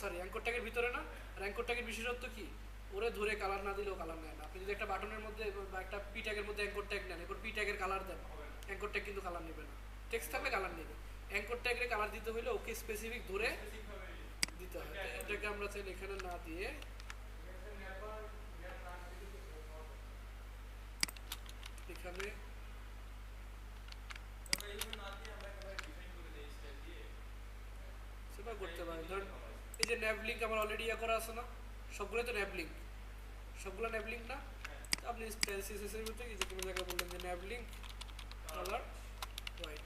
সরি অ্যাঙ্কর ট্যাগের ভিতরে না। আর অ্যাঙ্কর ট্যাগের বিশেষত্ব কি, ওরে ধরে কালার না দিলেও কালার নেয় না। আপনি যদি একটা বাটনের মধ্যে বা একটা পি ট্যাগের মধ্যে অ্যাঙ্কর ট্যাগ নেন, এরপর পি ট্যাগের কালার দেন, অ্যাঙ্কর ট্যাগ কিন্তু কালার নেবে না, টেক্সট থাকলে কালার নেবে। অ্যাঙ্কর ট্যাগের কালার দিতে হলে ওকে স্পেসিফিক ধরে দিতে হয়, এটাকে আমরা চাইলে এখানে না দিয়ে এখানে সেটা করতে পারেন। ধরুন এই যে ন্যাভ লিঙ্ক আমার অলরেডি ইয়ে করা আছে না, সবগুলো তো ন্যাভ লিঙ্ক, সবগুলো ন্যাভ লিঙ্ক না, আপনি স্টাইল সিএসএস এর মধ্যে যে কোনো জায়গায় বললেন যে ন্যাভ লিঙ্ক কালার হোয়াইট,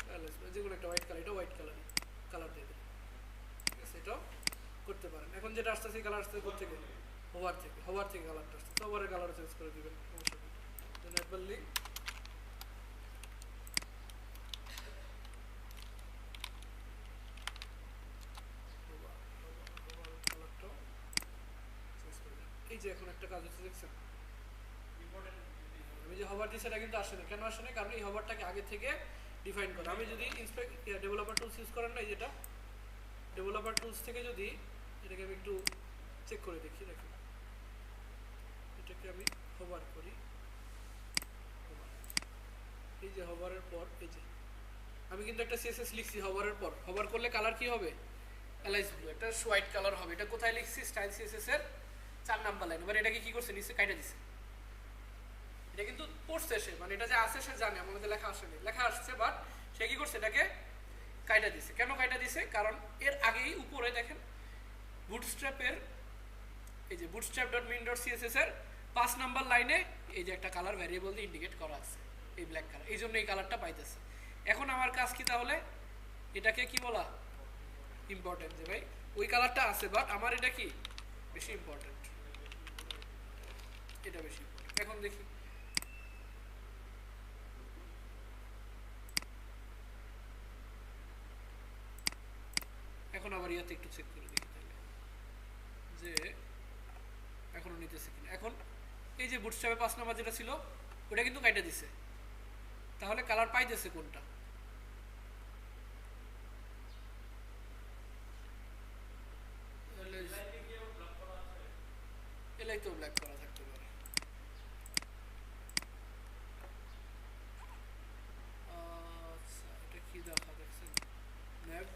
যে কোনো একটা হোয়াইট কালার, এটা হোয়াইট কালার দিয়ে দেবেন, ঠিক আছে? এটাও করতে পারেন। এখন যেটা আসতেছে এই কালার আসতেছে কোথেকে? হোভার থেকে কালারটা আসতেছে, হোভারের কালার চেঞ্জ করে দিবেন, সমস্যা নেই। ন্যাভ লিঙ্ক এই যে এখন একটা কাজ হচ্ছে দেখছেন, আমি যে হভার দিই সেটা কিন্তু আসে না। কেন আসে না? কারণ এই হভারটাকে আগে থেকে ডিফাইন করা। আমি যদি ডেভেলপার টুলস ইউজ করেন না, যেটা ডেভেলপার টুলস থেকে যদি এটাকে আমি একটু চেক করে দেখি, দেখুন এটাকে আমি হভার করি, এই যে হভারের পর এই যে আমি কিন্তু একটা সিএসএস লিখছি হভারের পর, হভার করলে কালার কি হবে? এলাইস ব্লু, একটা হোয়াইট কালার হবে। এটা কোথায় লিখছি? স্টাইল সিএসএস এর 4 নাম্বার লাইন। এবার এটাকে কি করছে? নিচে কাইটা দিছে। এটা কিন্তু পড়ছে সে, মানে এটা যে আছে সে জানে, আমাদের লেখা আসেনি, লেখা আসছে, বাট সে কি করছে? এটাকে কাইটা দিছে। কেন কাইটা দিছে? কারণ এর আগেই উপরে দেখেন বুটস্ট্র্যাপের এই যে bootstrap.min.css এর 5 নাম্বার লাইনে এই যে একটা কালার ভ্যারিয়েবল দিয়ে ইন্ডিকেট করা আছে, এই ব্ল্যাক কালার, এই জন্য এই কালারটা পাইতেছে। এখন আমার কাজ কি তাহলে? এটাকে কি বলা? ইম্পর্টেন্ট, যে ভাই ওই কালারটা আছে বাট আমার এটা কি বেশি ইম্পর্টেন্ট, এটা বেশি ইম্পর্টেন্ট। এখন দেখি এখন আবার ইয়াতে একটু চেক করে দেখি তাহলে যে এখনো নিতেছে কিনা। এখন এই যে বুটস্ট্র্যাপে 5 নাম্বার যেটা ছিল ওটা কিন্তু কাইটা দিছে, তাহলে কালার পাইতেছে কোনটা? এলাই তো ব্ল্যাক করা থাকতে পারে। আচ্ছা এটা কি দেখা দেখছেন? ম্যাপ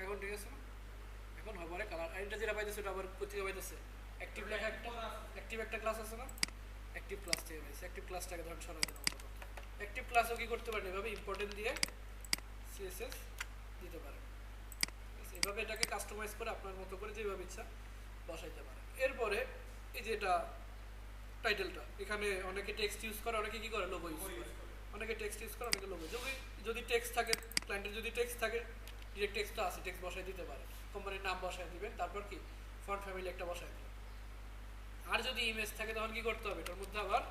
এখন ঠিক আছে না? এখন হবারে কালার এটা যেটা পাইতেছে ওটা আবার কোথা থেকে পাইতেছে? অ্যাক্টিভ লেখা একটা অ্যাক্টিভ একটা ক্লাস আছে না, অ্যাক্টিভ ক্লাস থেকে পাইছে। অ্যাক্টিভ ক্লাসটাকে ধরেন সরাই দিলাম। অ্যাক্টিভ ক্লাসও কি করতে পারেন? এভাবে ইম্পর্টেন্ট দিয়ে সিএসএস দিতে পারেন। এভাবে এটাকে কাস্টমাইজ করে আপনার মতো করে যেভাবে ইচ্ছা বসাইতে পারেন। এরপরে এই যে এটা টাইটেলটা, এখানে অনেকে টেক্সট ইউজ করে, অনেকে কি করে? লোগো ইউজ করে। অনেকে টেক্সট ইউজ করে, অনেকে লোগো। যদি টেক্সট থাকে, ক্লায়েন্টের যদি টেক্সট থাকে, ডিরেক্ট টেক্সটটা আছে, টেক্সট বসাই দিতে পারে, কোম্পানির নাম বসাই দিবেন, তারপর কি ফন্ট ফ্যামিলি একটা বসাই দিবেন। আর যদি ইমেজ থাকে তখন কি করতে হবে? এটার মধ্যে আবার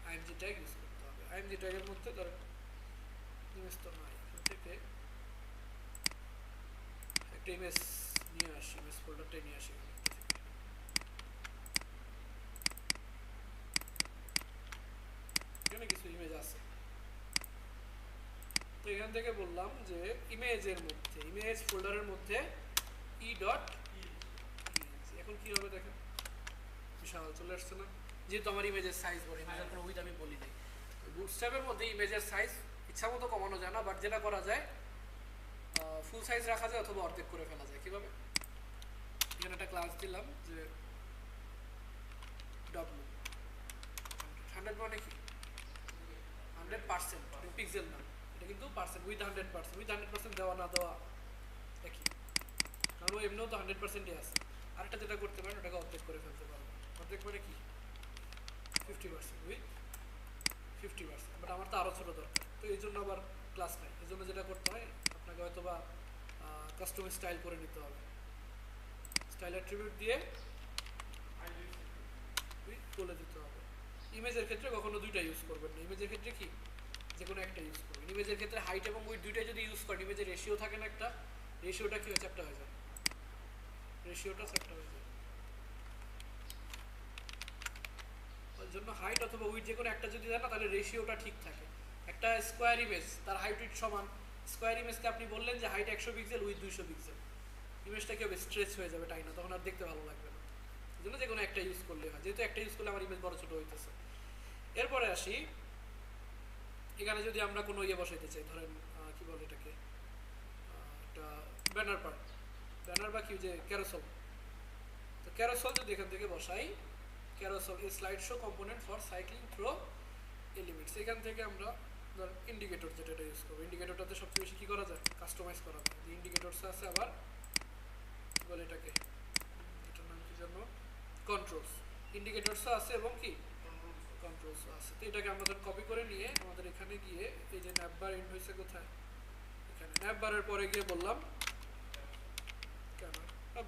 আইএমজি ট্যাগ ইউজ করতে হবে। আইএমজি ট্যাগের মধ্যে ধরেন ইমেজ তো নাই, এখান থেকে একটা ইমেজ নিয়ে আসি, ইমেজ ফোল্ডারটাই নিয়ে আসি। এখানে কিছু ইমেজ আছে, তো এখান থেকে বললাম যে ইমেজের মধ্যে, ইমেজ ফোল্ডারের মধ্যে এখন কি হবে দেখেন, বিশাল চলে আসছে না? যেহেতু আমার ইমেজের সাইজ বড়, ইমেজের কোনো উইথ আমি বলি নাই। বুটস্ট্র্যাপের মধ্যে ইমেজের সাইজ ইচ্ছা মতো কমানো যায় না, বাট যেটা করা যায় ফুল সাইজ রাখা যায় অথবা অর্ধেক করে ফেলা যায়। কীভাবে? এখানে একটা ক্লাস দিলাম যে ডব্লু 100 মানে কি 100%, পিক্সেল না, এটা কিন্তু পার্সেন্ট, উইথ 100%। উইথ 100% দেওয়া না দেওয়া একই, কারণ ও এমনিও তো 100%ই আছে। আরেকটা যেটা করতে পারেন ওটাকে অর্ধেক করে ফেলতে পারবেন। অর্ধেক মানে কি 50%, উইথ 50%। বাট আমার তো আরও ছোটো দরকার, তো এই জন্য আবার ক্লাস নাই। এই জন্য যেটা করতে হয় আপনাকে হয়তো বা কাস্টম স্টাইল করে নিতে হবে, স্টাইল অ্যাট্রিবিউট দিয়ে বলে দিতে হবে। ইমেজের ক্ষেত্রে কখনো দুইটা ইউজ করবেন না, ইমেজের ক্ষেত্রে কি যে কোনো একটা ইউজ করবেন। ইমেজের ক্ষেত্রে হাইট এবং উইথ দুইটাই যদি ইউজ করেন, ইমেজের রেশিও থাকে না একটা, রেশিওটা কি হয়? চ্যাপ্টা হয়ে যায়, রেশিওটা চ্যাপ্টা হয়ে যায়। ওই জন্য হাইট অথবা উইথ যে কোনো একটা যদি দেন না, তাহলে রেশিওটা ঠিক থাকে। একটা স্কোয়ার ইমেজ তার হাইট উইথ সমান, স্কোয়ার ইমেজকে আপনি বললেন যে হাইট 100 পিক্সেল উইথ 200 পিক্সেল, ইমেজটা কি হবে? স্ট্রেচ হয়ে যাবে, তাই না? তখন আর দেখতে ভালো লাগবে না। এই জন্য যে কোনো একটা ইউজ করলে হয়, যেহেতু একটা ইউজ করলে আমার ইমেজ বড় ছোটো হইতেছে। এরপরে আসি, এখানে যদি আমরা কোনো ইয়ে বসাইতে চাই, ধরেন কি বলে এটাকে, একটা ব্যানার পার্ট, ব্যানার বা কি যে ক্যারোসেল, তো ক্যারোসেল যদি এখান থেকে বসাই, carousel a slide show component for cycling through elements, এখান থেকে আমরা ধর ইন্ডিকেটর যেটা ইউজ করবো। ইন্ডিকেটরটাতে সবচেয়ে বেশি কী করা যায়? কাস্টমাইজ করা যায়। যে ইন্ডিকেটরস আছে, আবার বলে এটাকে জন্য কন্ট্রোলস, ইন্ডিকেটরসও আছে এবং কি কন্ট্রোলসও আছে। তো এটাকে আমাদের কপি করে নিয়ে আমাদের এখানে গিয়ে এই যে ন্যাপবার এন্ড হয়েছে কোথায়, এখানে ন্যাপবারের পরে গিয়ে বললাম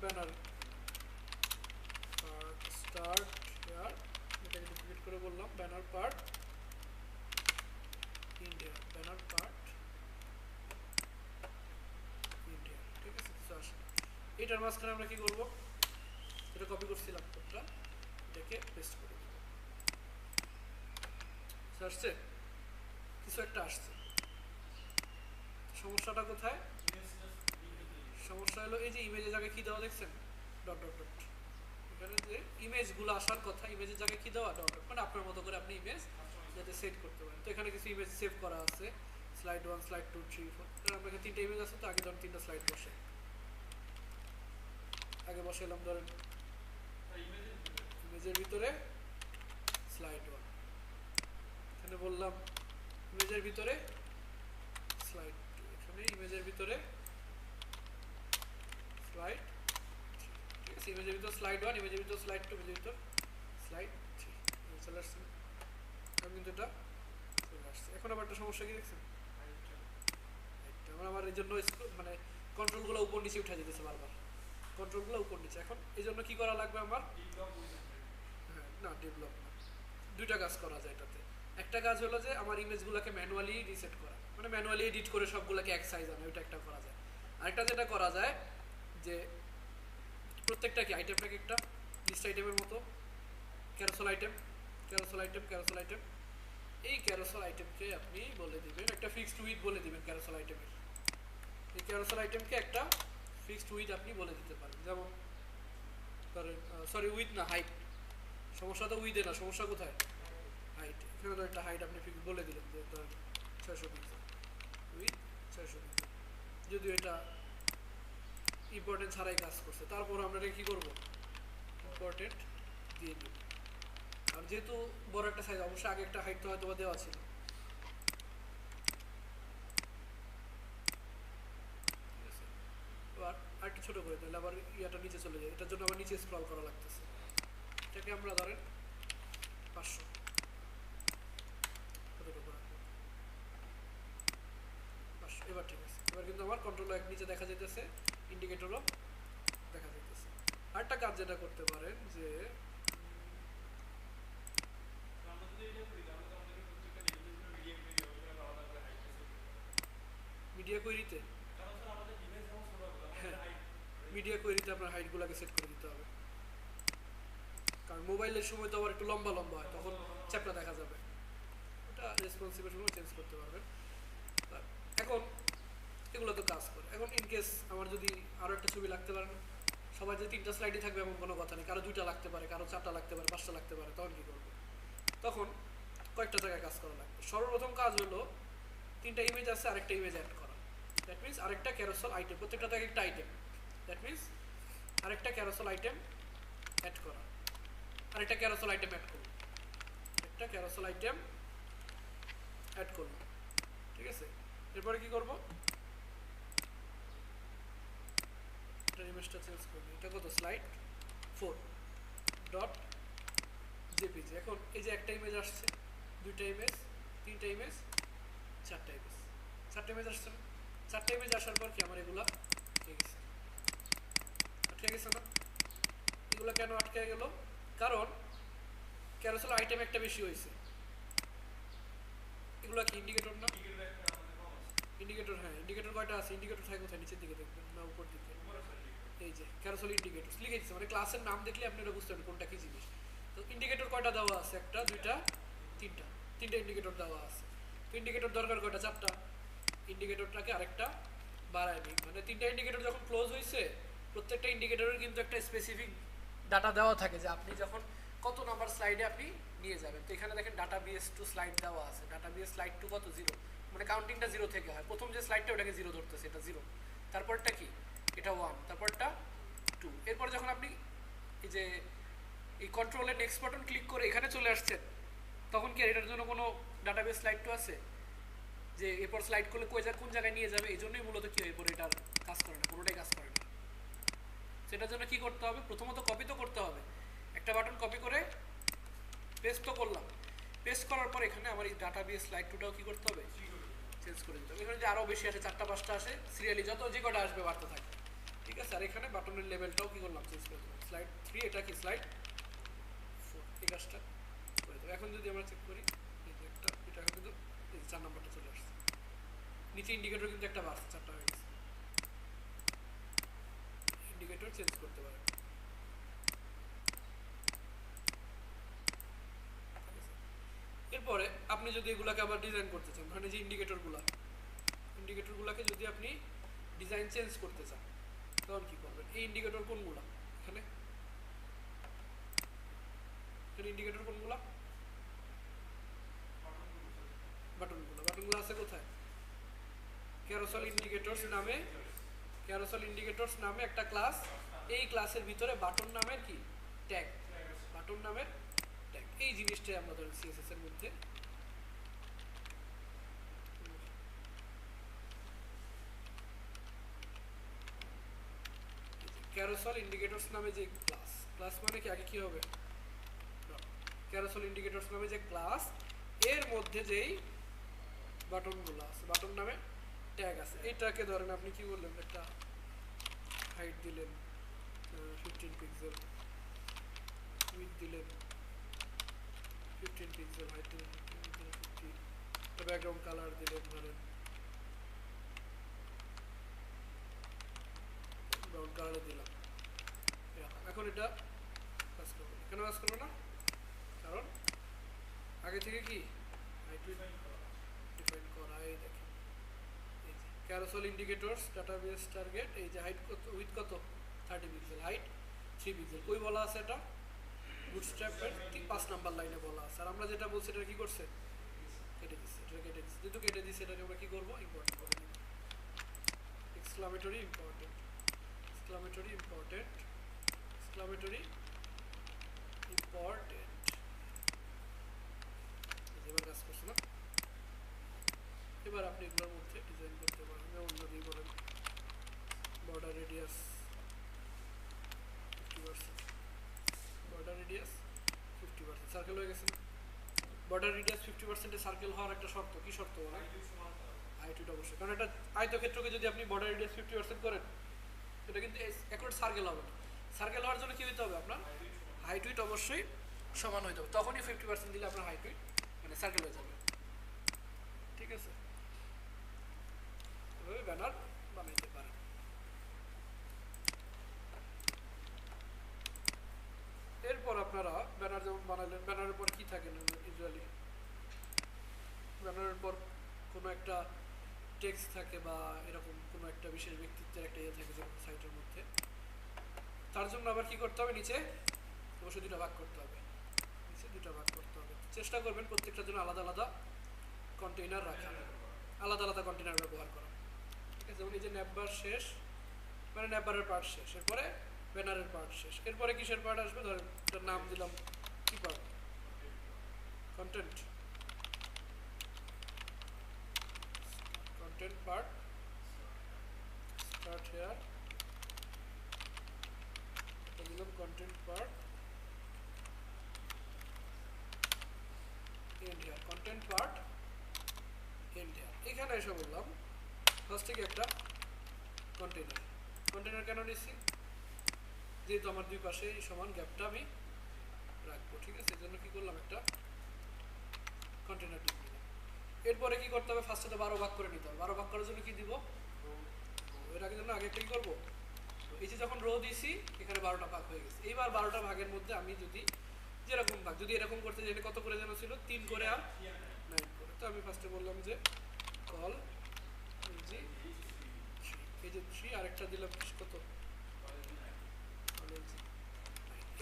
ব্যানার স্টার্ট হেয়ার, এটাকে ডুপ্লিকেট করে বললাম banner part India, banner part India. ঠিক আছে, কিছু আসে। এটার মাঝখানে আমরা কি করবো, এটা কপি করছিলাম কোডটা, এটাকে পেস্ট করে দেবো। আসছে, কিছু একটা আসছে। সমস্যাটা কোথায়, সমস্যা হলো এই যে ইমেজের জায়গায় কি দেওয়া দেখছেন, ডট ডট ডট। এখানে যে ইমেজগুলো আসার কথা, ইমেজের জায়গায় কি দেওয়া, ডট ডট, মানে আপনার মতো করে আপনি ইমেজ যাতে সেট করতে পারেন। তো এখানে কিছু ইমেজ সেভ করা আছে, স্লাইড 1, স্লাইড 2, 3, 4। আমরা এখানে 3টা ইমেজ আছে, তো আগে ধরেন 3টা স্লাইড বসে, আগে বসাইলাম ধরেন ইমেজের ভিতরে স্লাইড 1, এখানে বললাম ইমেজের ভিতরে স্লাইড 2, এখানে ইমেজের ভিতরে স্লাইড 3। ঠিক আছে, ইমেজের ভিতর স্লাইড 1, ইমেজের ভিতর স্লাইড 2, ইমেজের ভিতর স্লাইড 3 চলে আসছে। আমি কিন্তু এটা চলে আসছে। এখন আবার একটা সমস্যা কি দেখছেন, আমার এই জন্য মানে কন্ট্রোলগুলো উপর নিচে উঠে যেতেছে বারবার, কন্ট্রোলগুলো উপর নিচে। এখন এই জন্য কি করা লাগবে আমার, হ্যাঁ না ডেভেলপ না, দুইটা কাজ করা যায় এটাতে। একটা কাজ হলো যে আমার ইমেজগুলোকে ম্যানুয়ালি রিসেট করা, মানে ম্যানুয়ালি এডিট করে সবগুলোকে এক সাইজ আনা, ওইটা একটা করা যায়। আরেকটা যেটা করা যায় যে প্রত্যেকটা কি আইটেমটাকে একটা লিস্ট আইটেমের মতো carousel item, carousel item, carousel item, এই ক্যারোসেল আইটেমকে আপনি বলে দিবেন একটা ফিক্সড উইথ বলে দিবেন ক্যারোসেল আইটেমের। এই ক্যারোসেল আইটেমকে একটা ফিক্সড উইথ আপনি বলে দিতে পারেন, যেমন ধরেন সরি উইথ না হাইট, সমস্যা তো উইথে না, সমস্যা কোথায়, হাইট। এখানে তো একটা হাইট আপনি ফিক্স বলে দিলেন যে ধরেন 600 পিক্সেল, উইথ 600 পিক্সেল, যদিও এটা ইম্পর্টেন্ট ছাড়াই কাজ করছে, তারপর আমরা এটা কী করবো, ইম্পর্টেন্ট দিয়ে দিব। আর যেহেতু বড় একটা সাইজ, অবশ্যই আগে একটা হাইট তো হয়তো দেওয়া ছিল, ঠিক আছে। এবার আরেকটু ছোটো করে দিলে আবার ইয়াটা নিচে চলে যায়, এটার জন্য আবার নিচে স্ক্রল করা লাগতেছে। এটাকে আমরা ধরেন 500 কতটুকু রাখবো, 500। এবার ঠিক আছে, এবার কিন্তু আমার কন্ট্রোল এক নিচে দেখা যেতেছে, ইন্ডিকেটরও দেখা যেতেছে। আরেকটা কাজ যেটা করতে পারেন যে মিডিয়া কোয়েরিতে, হ্যাঁ মিডিয়া কোয়েরিতে আপনার হাইটগুলোকে সেট করে দিতে হবে, কারণ মোবাইলের সময় তো আবার একটু লম্বা লম্বা হয়, তখন চ্যাপটা দেখা যাবে। ওটা রেসপন্সিবল সময় চেঞ্জ করতে পারবেন। এখন এগুলো তো কাজ করে। এখন ইনকেস আমার যদি আরও একটা ছবি লাগতে পারে, সবাই যদি 3টা স্লাইডই থাকবে এমন কোনো কথা নেই, কারো 2টা লাগতে পারে, কারো 4টা লাগতে পারে, 5টা লাগতে পারে, তখন কী করবো, তখন কয়েকটা জায়গায় কাজ করা লাগবে। সর্বপ্রথম কাজ হলো 3টা ইমেজ আছে, আরেকটা ইমেজ অ্যাড করা, দ্যাট মিনস আরেকটা ক্যারোসেল আইটেম, প্রত্যেকটা থেকে একটা আইটেম, দ্যাট মিনস আরেকটা ক্যারোসেল আইটেম অ্যাড করা, আরেকটা ক্যারোসেল আইটেম অ্যাড করুন, একটা ক্যারোসেল আইটেম অ্যাড করুন। ঠিক আছে, এরপরে কি করবো, এটা ইমেজটা চেঞ্জ করবো, এটা কত স্লাইড 4 ডট জেপিজি। এখন এই যে একটা ইমেজ আসছে, 2টা ইমেজ, 3টা ইমেজ, 4টা ইমেজ, 4টা ইমেজ আসছে না, 4টা ইমেজ আসার পর কি আমার এগুলা আটকে গেছে, আটকে গেছে না, এগুলো কেন আটকে গেল, কারণ ক্যারোসেল আইটেম একটা বেশি হয়েছে। এগুলো কি ইন্ডিকেটর না, ইন্ডিকেটর, হ্যাঁ ইন্ডিকেটর কয়টা আছে, ইন্ডিকেটর থাকে কোথায়, নিচের দিকে দেখবেন না উপর দিকে, এই যে ক্যারোসেল ইন্ডিকেটর লিখে দিচ্ছে, মানে ক্লাসের নাম দেখলে আপনি এটা বুঝতে পারবেন কোনটা কি জিনিস। তো ইন্ডিকেটর কয়টা দেওয়া আছে, একটা 2টা 3টা, 3টা ইন্ডিকেটর দেওয়া আছে। তো ইন্ডিকেটর দরকার কয়টা, 4টা, ইন্ডিকেটরটাকে আরেকটা বাড়ায় নিই, মানে 3টা ইন্ডিকেটর যখন ক্লোজ হয়েছে, প্রত্যেকটা ইন্ডিকেটরের কিন্তু একটা স্পেসিফিক ডাটা দেওয়া থাকে যে আপনি যখন কত নাম্বার স্লাইডে আপনি নিয়ে যাবেন। তো এখানে দেখেন ডাটা বিএস টু স্লাইড দেওয়া আছে, ডাটা বিএস স্লাইড টু কত 0, মানে কাউন্টিংটা 0 থেকে হয়, প্রথম যে স্লাইডটা ওটাকে 0 ধরতেছে, এটা 0, তারপরটা কি এটা 1, তারপরটা 2। এরপর যখন আপনি এই যে এই কন্ট্রোলের নেক্সট বাটন ক্লিক করে এখানে চলে আসছেন, তখন কি এটার জন্য কোনো ডাটাবেস স্লাইড টু আছে যে এরপর স্লাইড করলে কোন জায়গায় নিয়ে যাবে, এই জন্যই মূলত কি এরপর এটার কাজ করে না, কোনোটাই কাজ করে না। সেটার জন্য কি করতে হবে, প্রথমত কপি তো করতে হবে, একটা বাটন কপি করে পেস্ট তো করলাম, পেস্ট করার পর এখানে আমার এই ডাটা বেস স্লাইড টুটাও কি করতে হবে, চেঞ্জ করে দিতে হবে। এখানে যে আরও বেশি আসে 4টা 5টা আসে সিরিয়ালি, যত যে কটা আসবে বাড়তে থাকে, ঠিক আছে। আর এখানে বাটনের লেভেলটাও কি করলাম, চেঞ্জ করে দিলাম, স্লাইড 3 এটা কি স্লাইড 4, এই কাজটা করে দেবো। এখন যদি আমরা চেক করি এই যে একটা, এটা কিন্তু এই 4 নাম্বারটা চলে আসছে, নিচে ইন্ডিকেটর কিন্তু একটা বাড়ছে, 4টা হয়ে গেছে। ইন্ডিকেটর চেঞ্জ করতে পারে, এরপরে আপনি যদি এগুলাকে আবার ডিজাইন করতে চান, ধরেন যে ইন্ডিকেটরগুলোকে যদি আপনি ডিজাইন চেঞ্জ করতে চান, তখন কি করবেন, এই ইন্ডিকেটর কোনগুলা, এখানে ইন্ডিকেটর কোনগুলা, বাটনগুলো আছে কোথায়, ক্যারোসেল ইন্ডিকেটরস নামে একটা ক্লাস, এই ক্লাসের ভিতরে বাটন নামের কি ট্যাগ, বাটন নামের ট্যাগ, এই জিনিসটাই আমরা ধরেন সিএসএস এর মধ্যে ক্যারোসেল ইন্ডিকেটরস নামে যে ক্লাস মানে কি, আগে কি হবে, ক্যারোসেল ইন্ডিকেটরস নামে যে ক্লাস, এর মধ্যে যেই বাটনগুলো আছে, বাটন নামে ট্যাগ আছে, এইটাকে ধরেন আপনি কি বললেন, একটা হাইট দিলেন 15 পিক্সেল, উইডথ দিলেন 15 পিক্সেল, হাইট দিলেন 50, ব্যাকগ্রাউন্ড কালার দিলেন ধরেন ব্রাউন কালারে দিলাম। এখন এটা কাজ করবে না, কেন কাজ করবে না, কারণ আগে থেকে কি হাইট ডিফাইন করা, এই দেখেন এই যে ক্যারোসেল ইন্ডিকেটরস ডাটাবেস টার্গেট, এই যে হাইট কত, উইথ কত 30 পিক্সেল, হাইট 3 পিক্সেল, কই বলা আছে, এটা বুটস্ট্র্যাপের 5 নাম্বার লাইনে বলা আছে। আর আমরা যেটা বলছি এটা কি করছে, কেটে দিচ্ছে, এটা কেটে দিচ্ছে, যেহেতু কেটে দিচ্ছে এটাকে আমরা কি করবো, ইম্পর্টেন্ট করে দিব, exclamatory important, exclamatory important, exclamatory important, এবার কাজ করছে না। এবার আপনি এগুলোর মধ্যে ডিজাইন করতে পারেন, যেমন যদি বলেন border radius 50%, border radius 50%, circle হয়ে গেছে না, বর্ডার রেডিয়াস 50% সার্কেল হওয়ার একটা শর্ত, কি শর্ত বলে, হাইট উইডথ অবশ্যই, কারণ এটা আয়তক্ষেত্রকে যদি আপনি বর্ডার রেডিয়াস 50% করেন, এটা কিন্তু অ্যাকুরেট সার্কেল হবে না, সার্কেল হওয়ার জন্য কি হতে হবে, আপনার হাইট উইডথ অবশ্যই সমান হতে হবে, তখনই 50% দিলে আপনার হাইট উইডথ মানে সার্কেল হয়ে যাবে, ঠিক আছে। এভাবে ব্যানার বানাইতে পারেন। এরপর আপনারা ব্যানার যেমন বানালেন, ব্যানারের পর কি থাকে না, ইউজুয়ালি ব্যানারের পর কোনো একটা টেক্সট থাকে বা এরকম কোনো একটা বিশেষ ব্যক্তিত্বের একটা ইয়ে থাকে যেমন সাইটের মধ্যে, তার জন্য আবার কি করতে হবে, নিচে অবশ্যই 2টা ভাগ করতে হবে, নিচে 2টা ভাগ করতে হবে, চেষ্টা করবেন প্রত্যেকটার জন্য আলাদা আলাদা কন্টেইনার রাখা, আলাদা আলাদা কন্টেইনার ব্যবহার করা, ঠিক আছে। যেমন এই যে ন্যাপবার শেষ, মানে ন্যাপবারের পার্ট শেষ, এরপরে ব্যানারের পার্ট শেষ, এরপরে কিসের পার্ট আসবে, ধরেন এটার নাম দিলাম কি part, content, content part start here, এটা দিলাম content part end here, content part end here. এখানে এসে বললাম ফার্স্ট থেকে একটা কন্টেইনার, কন্টেইনার কেন নিচ্ছি, যেহেতু আমার দুই পাশে সমান গ্যাপটা আমি রাখবো, ঠিক আছে, এই জন্য কি করলাম, একটা কন্টেইনার দিয়ে দিলাম। এরপরে কি করতে হবে, ফার্স্টে 12 ভাগ করে নিতে হবে, 12 ভাগ করার জন্য কি দিব, এর আগে জন্য আগে একটা কি করবো, এই যে যখন রো দিছি এখানে 12টা ভাগ হয়ে গেছে, এইবার 12টা ভাগের মধ্যে আমি যদি যেরকম ভাগ, যদি এরকম করতে চাই, এটা কত করে যেন ছিল, 3 করে আর 9 করে, তো আমি ফার্স্টে বললাম যে কল এই যে 3, আরেকটা দিলাম কত,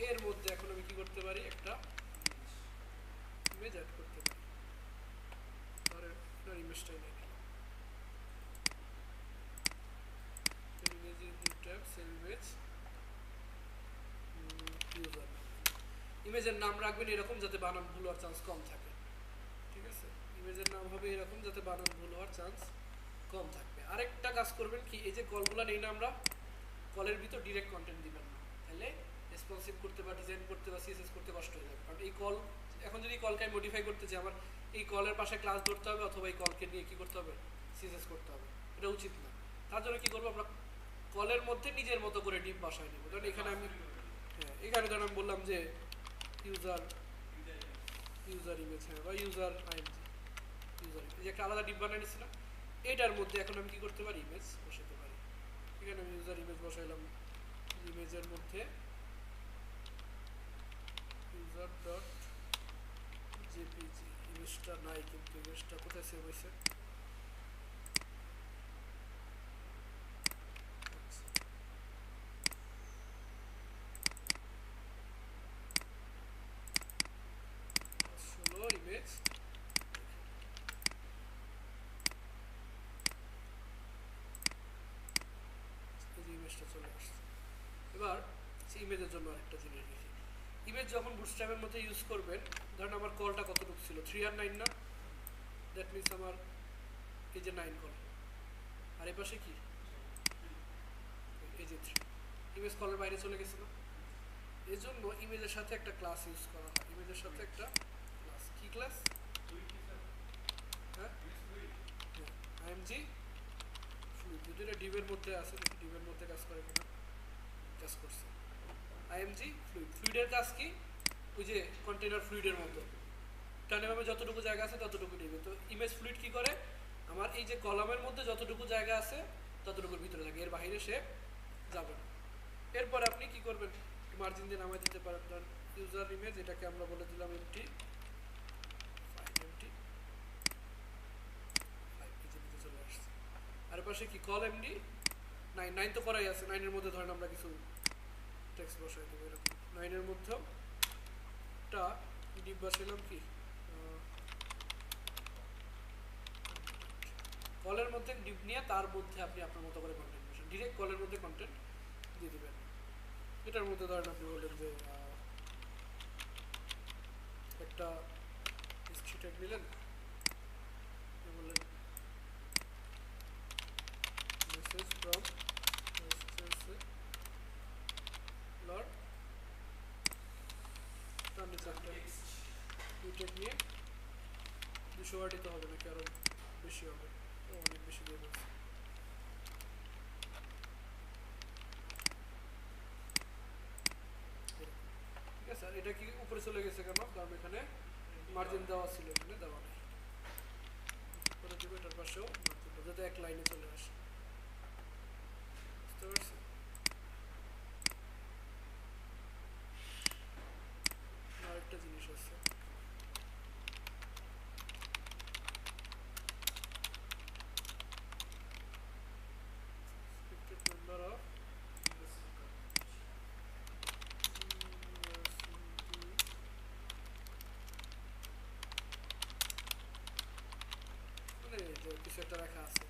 এর মধ্যে এখন আমি কি করতে পারি, একটা ইমেজ অ্যাড করতে পারি, ধরেন ইমেজটাই নিয়ে নিলাম, image new tab save image, user নাম, ইমেজের নাম রাখবেন এরকম যাতে বানান ভুল হওয়ার চান্স কম থাকে, ঠিক আছে, ইমেজের নাম হবে এরকম যাতে বানান ভুল হওয়ার চান্স কম থাকবে। আরেকটা কাজ করবেন কি, এই যে কলগুলো নেই না আমরা, কলের ভিতর ডিরেক্ট কন্টেন্ট দিবেন না, তাহলে রেসপন্সিভ করতে বা ডিজাইন করতে বা সিএসএস করতে কষ্ট হয়ে যাবে। কারণ এই কল, এখন যদি কলকে আমি মডিফাই করতে চাই, আমার এই কলের পাশে ক্লাস ধরতে হবে অথবা এই কলকে নিয়ে কী করতে হবে, সিএসএস করতে হবে, এটা উচিত না। তার জন্য কী করবো, আমরা কলের মধ্যে নিজের মতো করে ডিপ বসায় নেবো। ধরেন এখানে আমি, হ্যাঁ এখানে ধরেন আমি বললাম যে ইউজার ইমেজ, হ্যাঁ বা ইউজার আইএমজি, ইউজার এই যে একটা আলাদা ডিপ বানিয়ে নিচ্ছি না, এটার মধ্যে এখন আমি কী করতে পারি, ইমেজ বসাতে পারি। এখানে আমি ইউজার ইমেজ বসাইলাম, ইমেজের মধ্যে ইউজার ডট জেপিজি, ইমেজটা নাই কিন্তু ইমেজটা কোথায় সেভ হয়েছে, ইমেজ ইমেজটা চলে আসছে। এবার ইমেজের জন্য আরেকটা জিনিস দেখি, ইমেজ যখন বুটস্ট্র্যাপের মধ্যে ইউজ করবেন, ধরেন আমার কলটা কতটুকু ছিল, 3 আর 9 না, দ্যাট মিনস আমার এই যে 9 কল, আর এই পাশে কি এই যে 3, ইমেজ কলের বাইরে চলে গেছে না। এই জন্য ইমেজের সাথে একটা ক্লাস ইউজ করা হয়, ইমেজের সাথে একটা ক্লাস, কি ক্লাস, হ্যাঁ আইএমজি ফ্লুইড, যদি এটা ডিভের মধ্যে আছে, ডিভের মধ্যে কাজ করে কিনা, কাজ করছে। আইএমজি ফ্লুইড, ফ্লুইডের কাজ কি, ওই যে কন্টেনার ফ্লুইডের মতো টানেভাবে যতটুকু জায়গা আছে ততটুকু নেবে। তো ইমেজ ফ্লুইড কি করে, আমার এই যে কলামের মধ্যে যতটুকু জায়গা আছে ততটুকুর ভিতরে থাকে, এর বাইরে সে যাবে না। এরপর আপনি কি করবেন, মার্জিন দিয়ে নামাই দিতে পারেন। ধরেন ইউজার ইমেজ, এটাকে আমরা বলে দিলাম এমটি, চলে আসছে। আর পাশে কি কল এমডি 9 তো করাই আছে, 9 এর মধ্যে ধরেন আমরা কিছু টেক্সট বসাই দেবো, এরকম 9 এর মধ্যেও একটা ডিপ বসাইলাম, কি কলের মধ্যে ডিপ নিয়ে তার মধ্যে আপনি আপনার মতো করে কন্টেন্ট বসান, ডিরেক্ট কলের মধ্যে কন্টেন্ট দিয়ে দেবেন। এটার মধ্যে ধরেন আপনি বললেন যে একটা হিস্ট্রি ট্যাগ নিলেন, বললেন মেসেজ ফ্রম লর্ড, তার নিচে একটা ট্যাগ নিয়ে 200 ওয়ার্ডই তো হবে নাকি আরও বেশি হবে, অনেক বেশি দিয়ে বলছে। ঠিক আছে, আর এটা কি উপরে চলে গেছে কেন, কারণ এখানে মার্জিন দেওয়া ছিল, এখানে দেওয়া নেই, করে দেবো এটার পাশেও মার্জিন, যাতে এক লাইনে চলে আসে, বুঝতে পারছি। আরেকটা জিনিস আছে, member of মানে কিছু একটা রাখা আছে,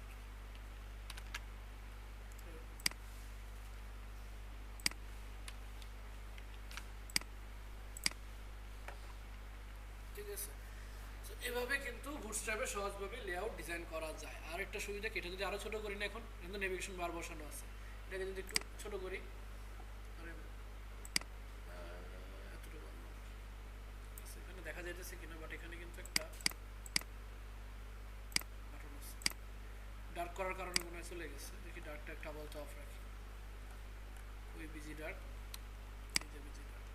ঠিক আছে। তো এভাবে কিন্তু বুটস্ট্র্যাপে সহজভাবে লেআউট ডিজাইন করা যায়। আর একটা সুবিধা কি, এটা যদি আরও ছোটো করি না, এখন কিন্তু নেভিগেশন বার বসানো আছে, এটাকে যদি একটু ছোটো করি, এতটুকু এখানে দেখা যাইতেছে কিনা, বাট এখানে কিন্তু একটা বাটন আছে, ডার্ক করার কারণে মনে হয় চলে গেছে, দেখি ডার্কটা একটা আপাতত অফ রাখি, ওই বিজি ডার্ক, এই যে বিজি ডার্ক,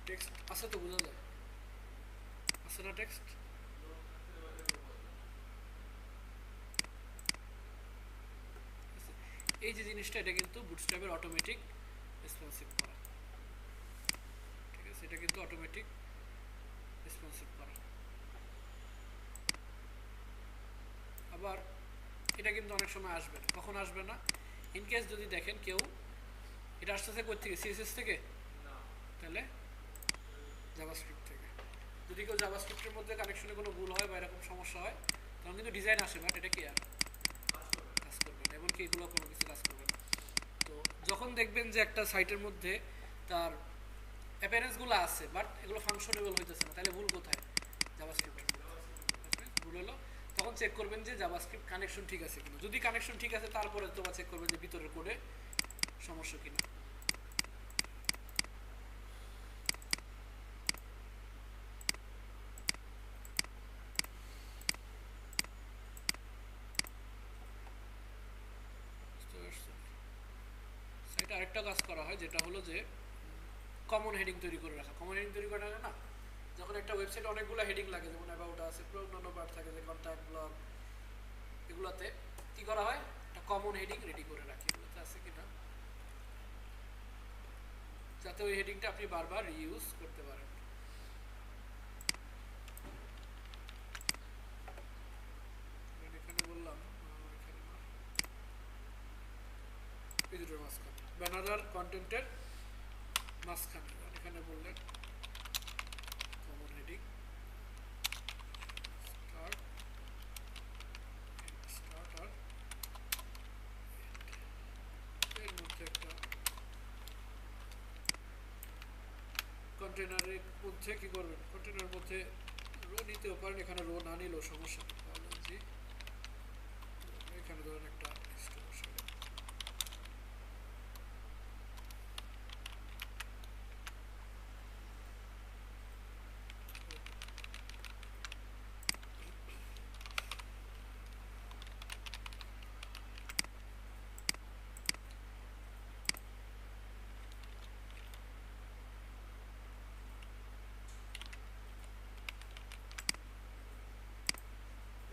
টেক্সট আছে তো, বোঝা যায় আছে না টেক্সট, এই যে জিনিসটা, এটা কিন্তু বুটস্ট্র্যাপের অটোমেটিক রেসপন্সিভ করা, ঠিক আছে, এটা কিন্তু অটোমেটিক রেসপন্সিভ করা। আবার এটা কিন্তু অনেক সময় আসবে না, কখন আসবে না, ইনকেস যদি দেখেন কেউ এটা আসতেছে কোথা থেকে, সিএসএস থেকে, তাহলে জাভাস্ক্রিপ্ট থেকে, যদি কেউ জাভাস্ক্রিপ্টের মধ্যে কানেকশনে কোনো ভুল হয় বা এরকম সমস্যা হয়, তখন কিন্তু ডিজাইন আসে, বাট এটা কি আর কাজ করবে না, এমনকি এগুলো কোনো কিছু কাজ করবে না। তো দেখবেন যে একটা সাইটের মধ্যে তার অ্যাপিয়ারেন্সগুলো আছে বাট এগুলো ফাংশনেবল হইতেছে না, তাহলে ভুল কোথায়? জাভাস্ক্রিপ্ট ভুল হলো। তখন চেক করবেন যে জাভাস্ক্রিপ্ট কানেকশন ঠিক আছে কিনা। যদি কানেকশন ঠিক আছে তারপরে তোমরা চেক করবেন যে ভিতরের কোডে সমস্যা কিনা। সাইটে আরেকটা কাজ করা হয় যেটা হলো যে কমন হেডিং তৈরি করে রাখা। কমন হেডিং তৈরি করে রাখা না, যখন একটা ওয়েবসাইটে অনেকগুলো হেডিং লাগে, যেমন অ্যাবাউট আছে, অন্যান্য পার্ট থাকে যে কন্ট্যাক্ট, ব্লগ, এগুলোতে কি করা হয়, একটা কমন হেডিং রেডি করে রাখি এগুলোতে আছে কিনা, যাতে ওই হেডিংটা আপনি বারবার রিইউজ করতে পারেন। এখানে বললাম এখানে না, এই দুটোর মাঝখানে ব্যানার আর কন্টেন্টের মাঝখানে এখানে বললেন কমন হেডিং স্টার্ট আর এর মধ্যে একটা কন্টেনারের মধ্যে কি করবেন, কন্টেনারের মধ্যে রো নিতেও পারেন, এখানে রো না নিলেও সমস্যা নেই। তাহলে যে এখানে ধরেন একটা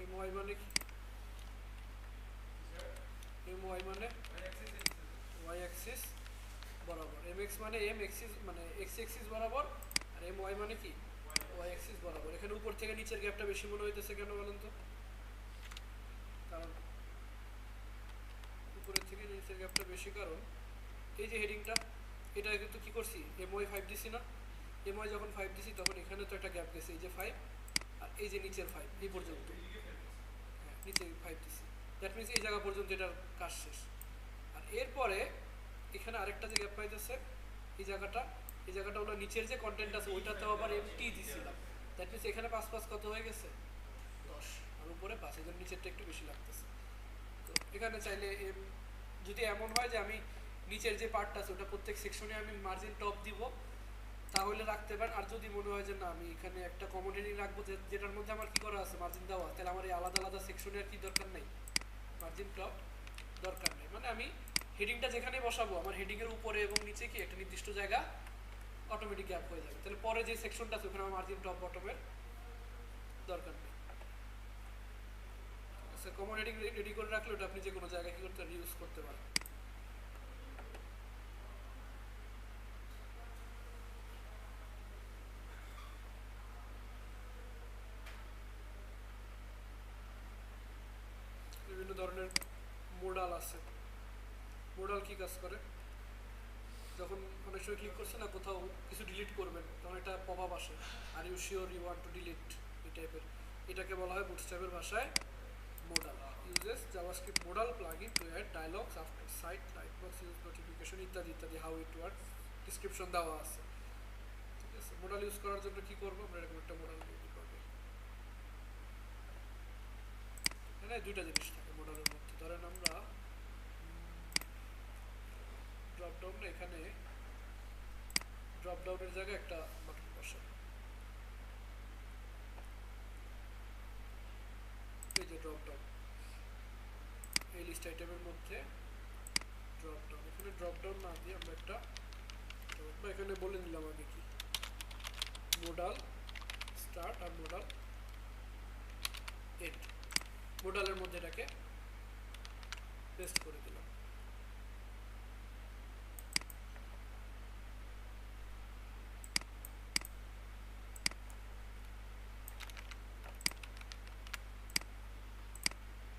এমওয়াই মানে কি, এমওয়াই মানে ওয়াই অ্যাক্সিস বরাবর, এমএক্স মানে এম এক্সিস মানে এক্স অ্যাক্সিস বরাবর, আর এমওয়াই মানে কি ওয়াই অ্যাক্সিস বরাবর। এখানে উপর থেকে নিচের গ্যাপটা বেশি মনে হইতেছে কেন বলেন তো? কারণ উপরের থেকে নিচের গ্যাপটা বেশি, কারণ এই যে হেডিংটা এটা কিন্তু কি করছি, এমওয়াই 5 দিছি না, এমওয়াই যখন 5 দিছি তখন এখানে তো একটা গ্যাপ গেছে, এই যে 5 আর এই যে নিচের 5 এই পর্যন্ত, হ্যাঁ নিচে 5 দিছি, দ্যাট মিনস এই জায়গা পর্যন্ত এটার কাজ শেষ। আর এরপরে এখানে আরেকটা যে গ্যাপ পাইতেছে এই জায়গাটা হলো নিচের যে কন্টেন্ট আছে ওইটাতেও আবার এমটি দিছিলাম, দ্যাট মিনস এখানে 5 কত হয়ে গেছে 10, আর উপরে 5, এই জন্য নিচেরটা একটু বেশি লাগতেছে। তো এখানে চাইলে যদি এমন হয় যে আমি নিচের যে পার্টটা আছে ওটা প্রত্যেক সেকশনে আমি মার্জিন টপ দিব তাহলে রাখতে পারেন। আর যদি মনে হয় যে না আমি এখানে একটা কমন হেডিং রাখবো যেটার মধ্যে আমার কি করা আছে মার্জিন দেওয়া, তাহলে আমার এই আলাদা আলাদা সেকশনে আর কি দরকার নেই, মার্জিন টপ দরকার নেই। মানে আমি হেডিংটা যেখানে বসাবো আমার হেডিংয়ের উপরে এবং নিচে কি একটা নির্দিষ্ট জায়গা অটোমেটিক গ্যাপ হয়ে যাবে, তাহলে পরে যে সেকশনটা আছে ওখানে আমার মার্জিন টপ বটমের দরকার নেই। আচ্ছা, কমন হেডিং রেডি করে রাখলে ওটা আপনি যে কোনো জায়গায় কি করতে ইউজ করতে পারেন। বিভিন্ন ধরনের মোডাল আছে। মোডাল কি কাজ করে, যখন অনেক সময় ক্লিক করছে না কোথাও কিছু ডিলিট করবেন তখন একটা পপ আপ আসে, are you sure you want to delete, এই টাইপের, এটাকে বলা হয় বুটস্ট্র্যাপের ভাষায় modal. Uses JavaScript modal plugin to add dialogs after site light box use notification ইত্যাদি ইত্যাদি, হাউ ইট ওয়ার্কস ডিসক্রিপশন দেওয়া আছে। ঠিক আছে, মোডাল ইউজ করার জন্য কি করবো আমরা, এরকম একটা মোডাল তৈরি করবো। এখানে দুইটা জিনিস থাকে মোডালের মধ্যে, ধরেন আমরা ড্রপ ডাউন, এখানে ড্রপ ডাউনের জায়গায় একটা বাটন বসাই, এই যে ড্রপ ডাউন, এই লিস্ট আইটেমের মধ্যে ড্রপ ডাউন, এখানে ড্রপ ডাউন না দিয়ে আমরা একটা এখানে বলে নিলাম আগে কি মোডাল স্টার্ট আর মোডাল এন্ড, মোডালের মধ্যে এটাকে পেস্ট করে দিলাম।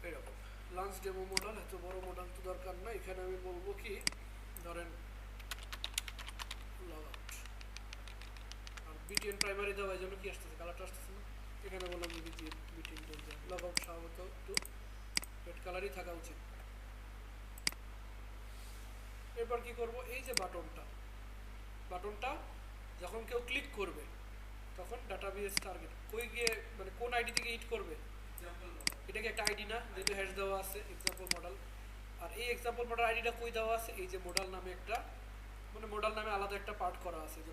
এরকম লাঞ্চ ডেমো মডেল, এত বড় মডেল তো দরকার না, এখানে আমি বলবো কি ধরেন লগ আউট, আর বিটিএন প্রাইমারি দেওয়া এই জন্য কি আসতেছে কালারটা আসতেছে না, এখানে বললাম যে বিটিএন লগ আউট স্বভাবত একটু রেড কালারই থাকা উচিত। এরপর কি করব, এই যে বাটনটা যখন কেউ ক্লিক করবে তখন ডাটাবেস টার্গেট কই গিয়ে মানে কোন আইডি থেকে হিট করবে, এটাকে একটা আইডি না যেহেতু হ্যাশ দেওয়া আছে এক্সাম্পল মডেল। আর এই এক্সাম্পল মডেল আইডিটা কই দেওয়া আছে, এই যে মডেল নামে একটা মানে মডেল নামে আলাদা একটা পার্ট করা আছে, যে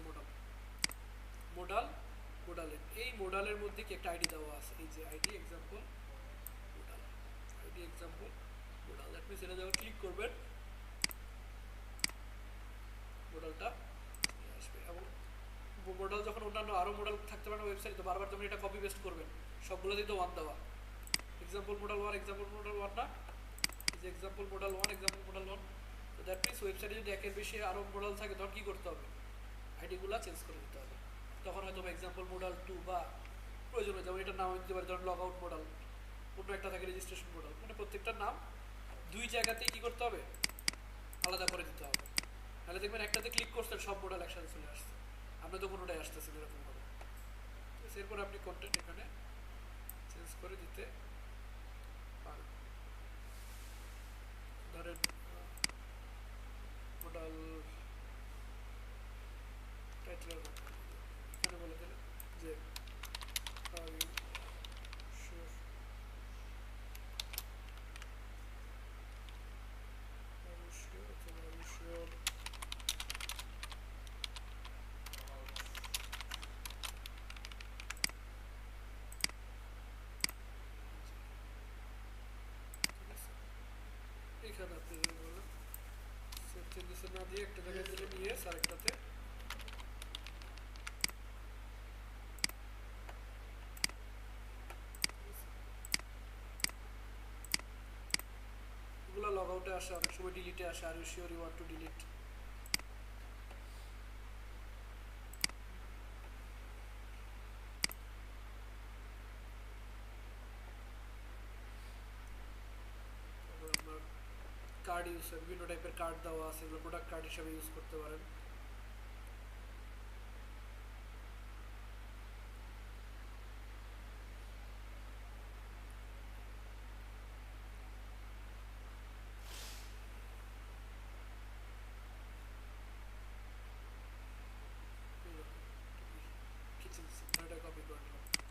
মডেলের এই মডেলের মধ্যে কি একটা আইডি দেওয়া আছে, এই যে ID example model that means এটা যখন ক্লিক করবেন মডেলটা আসবে। এবং মডেল যখন অন্যান্য আরও মডেল থাকতে পারে ওয়েবসাইটে, তো বারবার যখন এটা কপি পেস্ট করবেন সবগুলোতেই তো ওয়ান দেওয়া, এক্সাম্পল মডেল ওয়ান না, এই যে এক্সাম্পল মডেল ওয়ান। তো দ্যাট মিনস ওয়েবসাইটে যদি একের বেশি আরও মডেল থাকে তখন কী করতে হবে, আইডিগুলো চেঞ্জ করে দিতে হবে। তখন হয়তো এক্সাম্পল মডেল টু বা প্রয়োজন হয়, যেমন এটার নাম দিতে পারে ধরুন লগ আউট মডেল, অন্য একটা থাকে রেজিস্ট্রেশন মডেল, মানে প্রত্যেকটার নাম দুই জায়গাতেই কী করতে হবে, আলাদা করে দিতে হবে। তাহলে দেখবেন একটাতে ক্লিক করছেন সব মডেল একসাথে চলে আসছে, আপনি তো কোনোটাই আসতেছেন এরকম হবে। এরপর আপনি কন্টেন্ট এখানে চেঞ্জ করে দিতে পারেন। ধরেন মডেল টাইটেলের এখানে বলে দিলেন যে এখানে আপনি বলেন সেভ চেঞ্জেস না দিয়ে একটা জায়গায় দিলে নিয়ে আরেকটাতে এগুলো লগ আউটে আসে, অনেক সময় ডিলিটে আসে, are you sure you want to delete. Card use হয়, বিভিন্ন টাইপের কার্ড দেওয়া আছে, এগুলো প্রোডাক্ট কার্ড হিসেবে ইউজ করতে পারেন।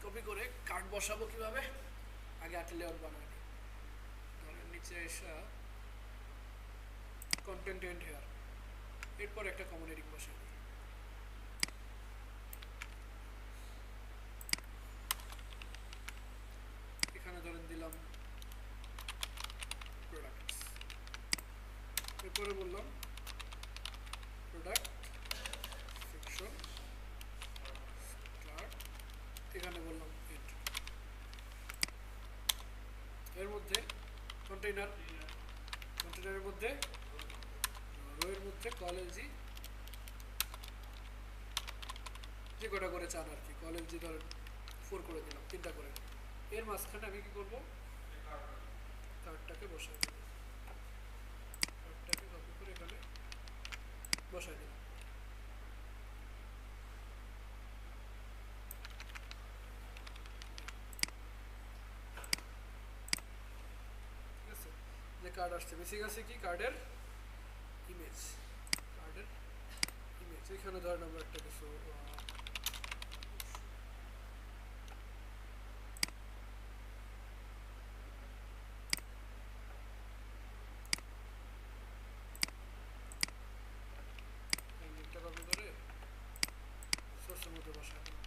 কপি করে কার্ড বসাবো কিভাবে, আগে একটা লেয়ার বানাই নিই। ধরেন নিচে এসে কন্টেন্ট এন্ড হেয়ার, এরপর একটা কমন হেডিং বসাই দিই। এখানে ধরেন দিলাম প্রোডাক্টস, এরপরে বললাম প্রোডাক্ট সেকশন স্টার্ট, এখানে বললাম এন্ড। এর মধ্যে কন্টেইনারের মধ্যে রোয়ের মধ্যে কলেজি যে কটা করে চান আর কি, কলেজি ধরেন 4 করে দিলাম, 3টা করে। এর মাঝখানে আমি কি করব, কার্ডটাকে বসাই দেব, কার্ডটাকে কপি করে এখানে বসাই দিলাম। ঠিক আছে, যে কার্ড আসছে বেসিক আছে কি কার্ডের ইমেজ, এখানে ধরেন আমরা একটা কিছু কপি করে সোর্সের মধ্যে বসাই দিলাম,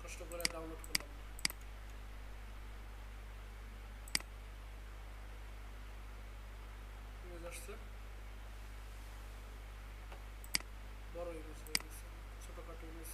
কষ্ট করে ডাউনলোড করলাম না। ইমেজ আসছে, বড় ইমেজ হয়ে গেছে, ছোটখাটো ইমেজ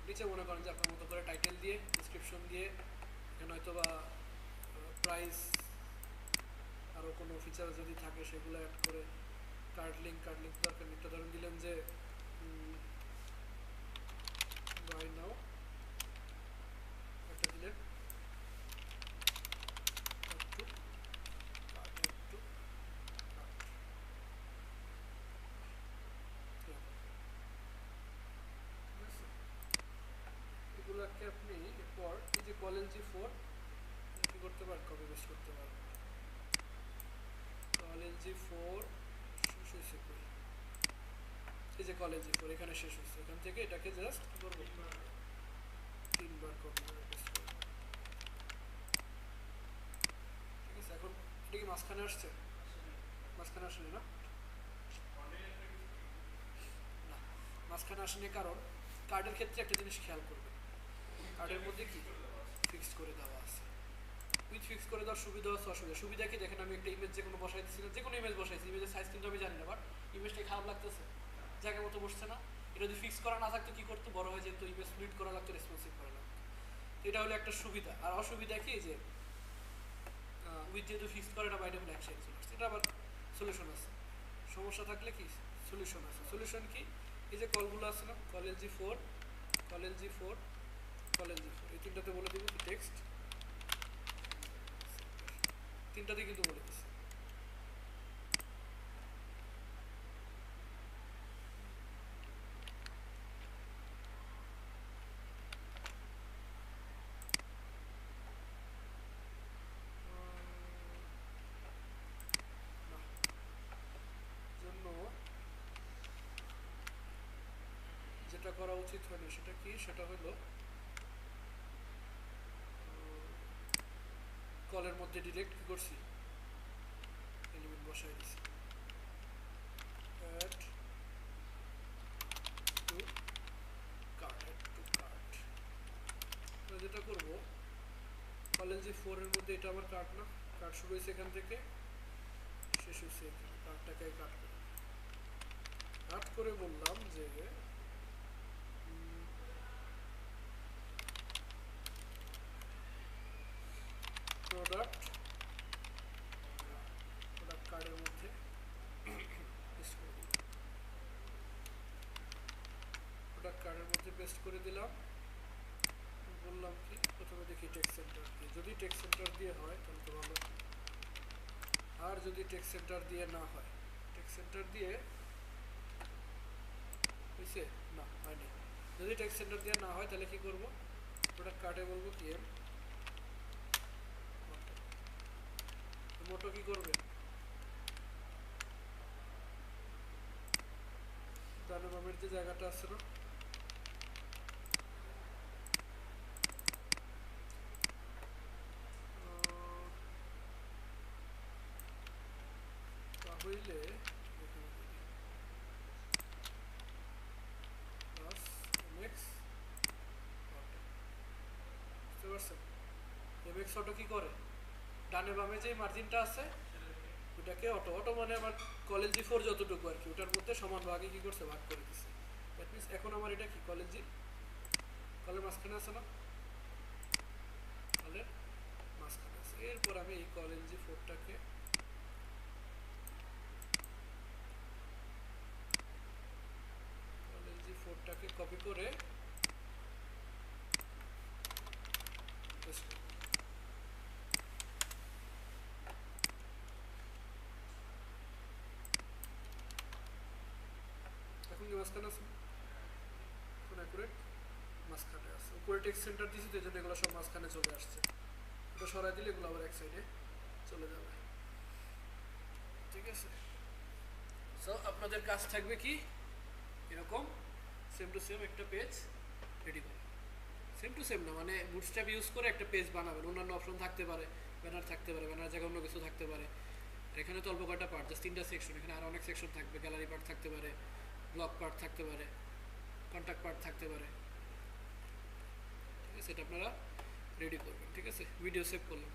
নিচে মনে করেন যে আপনার মতো করে টাইটেল দিয়ে ডিসক্রিপশন দিয়ে এখানে হয়তো বা প্রাইস আরও কোনো ফিচার যদি থাকে সেগুলো অ্যাড করে কার্ড লিঙ্ক দরকার একটা ধরেন দিলেন যে বাই নাও যে কলেজ G4 কি করতে পারেন, কপি পেস্ট করতে পারেন। কলেজ G4 শেষ হয়েছে কই, এই যে কলেজ G4 এখানে শেষ হয়েছে, এখান থেকে এটাকে জাস্ট কি করবো, 3বার কপি করে পেস্ট করবো। ঠিক আছে, এখন এটা কি মাঝখানে আসছে, মাঝখানে আসেনি না, না মাঝখানে আসেনি, কারণ কার্ডের ক্ষেত্রে একটা জিনিস খেয়াল করবে, কার্ডের মধ্যে কি ফিক্সড করে দেওয়া আছে। উইথ ফিক্স করে দেওয়ার সুবিধা আছে অসুবিধা। সুবিধা কি দেখেন, আমি একটা ইমেজ যে কোনো বসাই দিচ্ছি না, যে কোনো ইমেজ বসাইছি, ইমেজের সাইজ কিন্তু আমি জানি না, বাট ইমেজটা খারাপ লাগতেছে, জায়গা মতো বসছে না। এটা যদি ফিক্স করা না থাকতো কি করতো, বড় হয়ে যেত, ইমেজ স্প্লিট করা লাগতো, রেসপন্সিভ করা লাগতো। এটা হলো একটা সুবিধা। আর অসুবিধা কি, যে উইথ যেহেতু ফিক্স করে না, বাইরে হলে এক সাইড চলে আসছে। এটা আবার সলিউশন আছে, সমস্যা থাকলে কি সলিউশন আছে। সলিউশন কি, এই যে কলগুলো আছে না, college G4, college G4, college G4, এই তিনটাতে বলে দিব কি টেক্সট, তিনটাতে কিন্তু বলে দিচ্ছি। জন্য যেটা করা উচিত হলো সেটা কি, সেটা হলো কলের মধ্যে ডিরেক্ট কি করছি, এলিমেন্ট বসাই দিছি, add to cart, add to cart. যেটা করবো, কলেজ G4 এর মধ্যে এটা আমার কার্ট না, কার্ট শুরু হয়েছে এখান থেকে, শেষ হয়েছে এখানে, কার্টটাকে কাট করে বললাম যে প্রোডাক্ট কার্ডের মধ্যে প্রোডাক্ট কার্ডের মধ্যে পেস্ট করে দিলাম। বললাম কি, প্রথমে দেখি টেক্সট সেন্টার দিয়ে, যদি টেক্সট সেন্টার দিয়ে হয় তাহলে তো ভালো, আর যদি টেক্সট সেন্টার দিয়ে না হয়, টেক্সট সেন্টার দিয়ে হয়েছে না, হয়নি। যদি টেক্সট সেন্টার দিয়ে না হয় তাহলে কি করব, প্রোডাক্ট কার্ডে বলবো কি মোটো কি করবে, ডানে বামের যে জায়গাটা আছে না, তাহলে বুঝতে পারছেন, এমএক্স অটো কি করে, ডানে বামে যে মার্জিনটা আছে ওটাকে অটো, অটো মানে আমার কলেজ G4 যতটুকু আর কি, ওটার মধ্যে সমান ভাগে কি করছে, ভাগ করে দিচ্ছে। দ্যাট মিনস এখন আমার এটা কি কলেজ G, কলের মাঝখানে আছে না, কলের মাঝখানে আছে। এরপর আমি এই কলেজ G4টাকে কপি করে পেস্ট করব। এখন কি মাঝখানে আছে, এখন অ্যাকুরেট মাঝখানে আছে, উপরে টেক্সট সেন্টার দিয়েছি তো এই জন্য এগুলো সব মাঝখানে চলে আসছে, ওটা সরাই দিলে এগুলো আবার এক সাইডে চলে যাবে। ঠিক আছে, সো আপনাদের কাজ থাকবে কি, এরকম সেম টু সেম একটা পেজ রেডি করুন। সেম টু সেম না, মানে বুটস্ট্র্যাপ ইউজ করে একটা পেজ বানাবেন, অন্যান্য অপশন থাকতে পারে, ব্যানার থাকতে পারে, ব্যানার জায়গায় অন্য কিছু থাকতে পারে। এখানে তো অল্প কয়টা পার্ট, জাস্ট 3টা সেকশন, এখানে আরও অনেক সেকশন থাকবে, গ্যালারি পার্ট থাকতে পারে, ব্লগ পার্ট থাকতে পারে, কন্ট্যাক্ট পার্ট থাকতে পারে। ঠিক আছে, এটা আপনারা রেডি করবেন। ঠিক আছে, ভিডিও সেভ করলাম।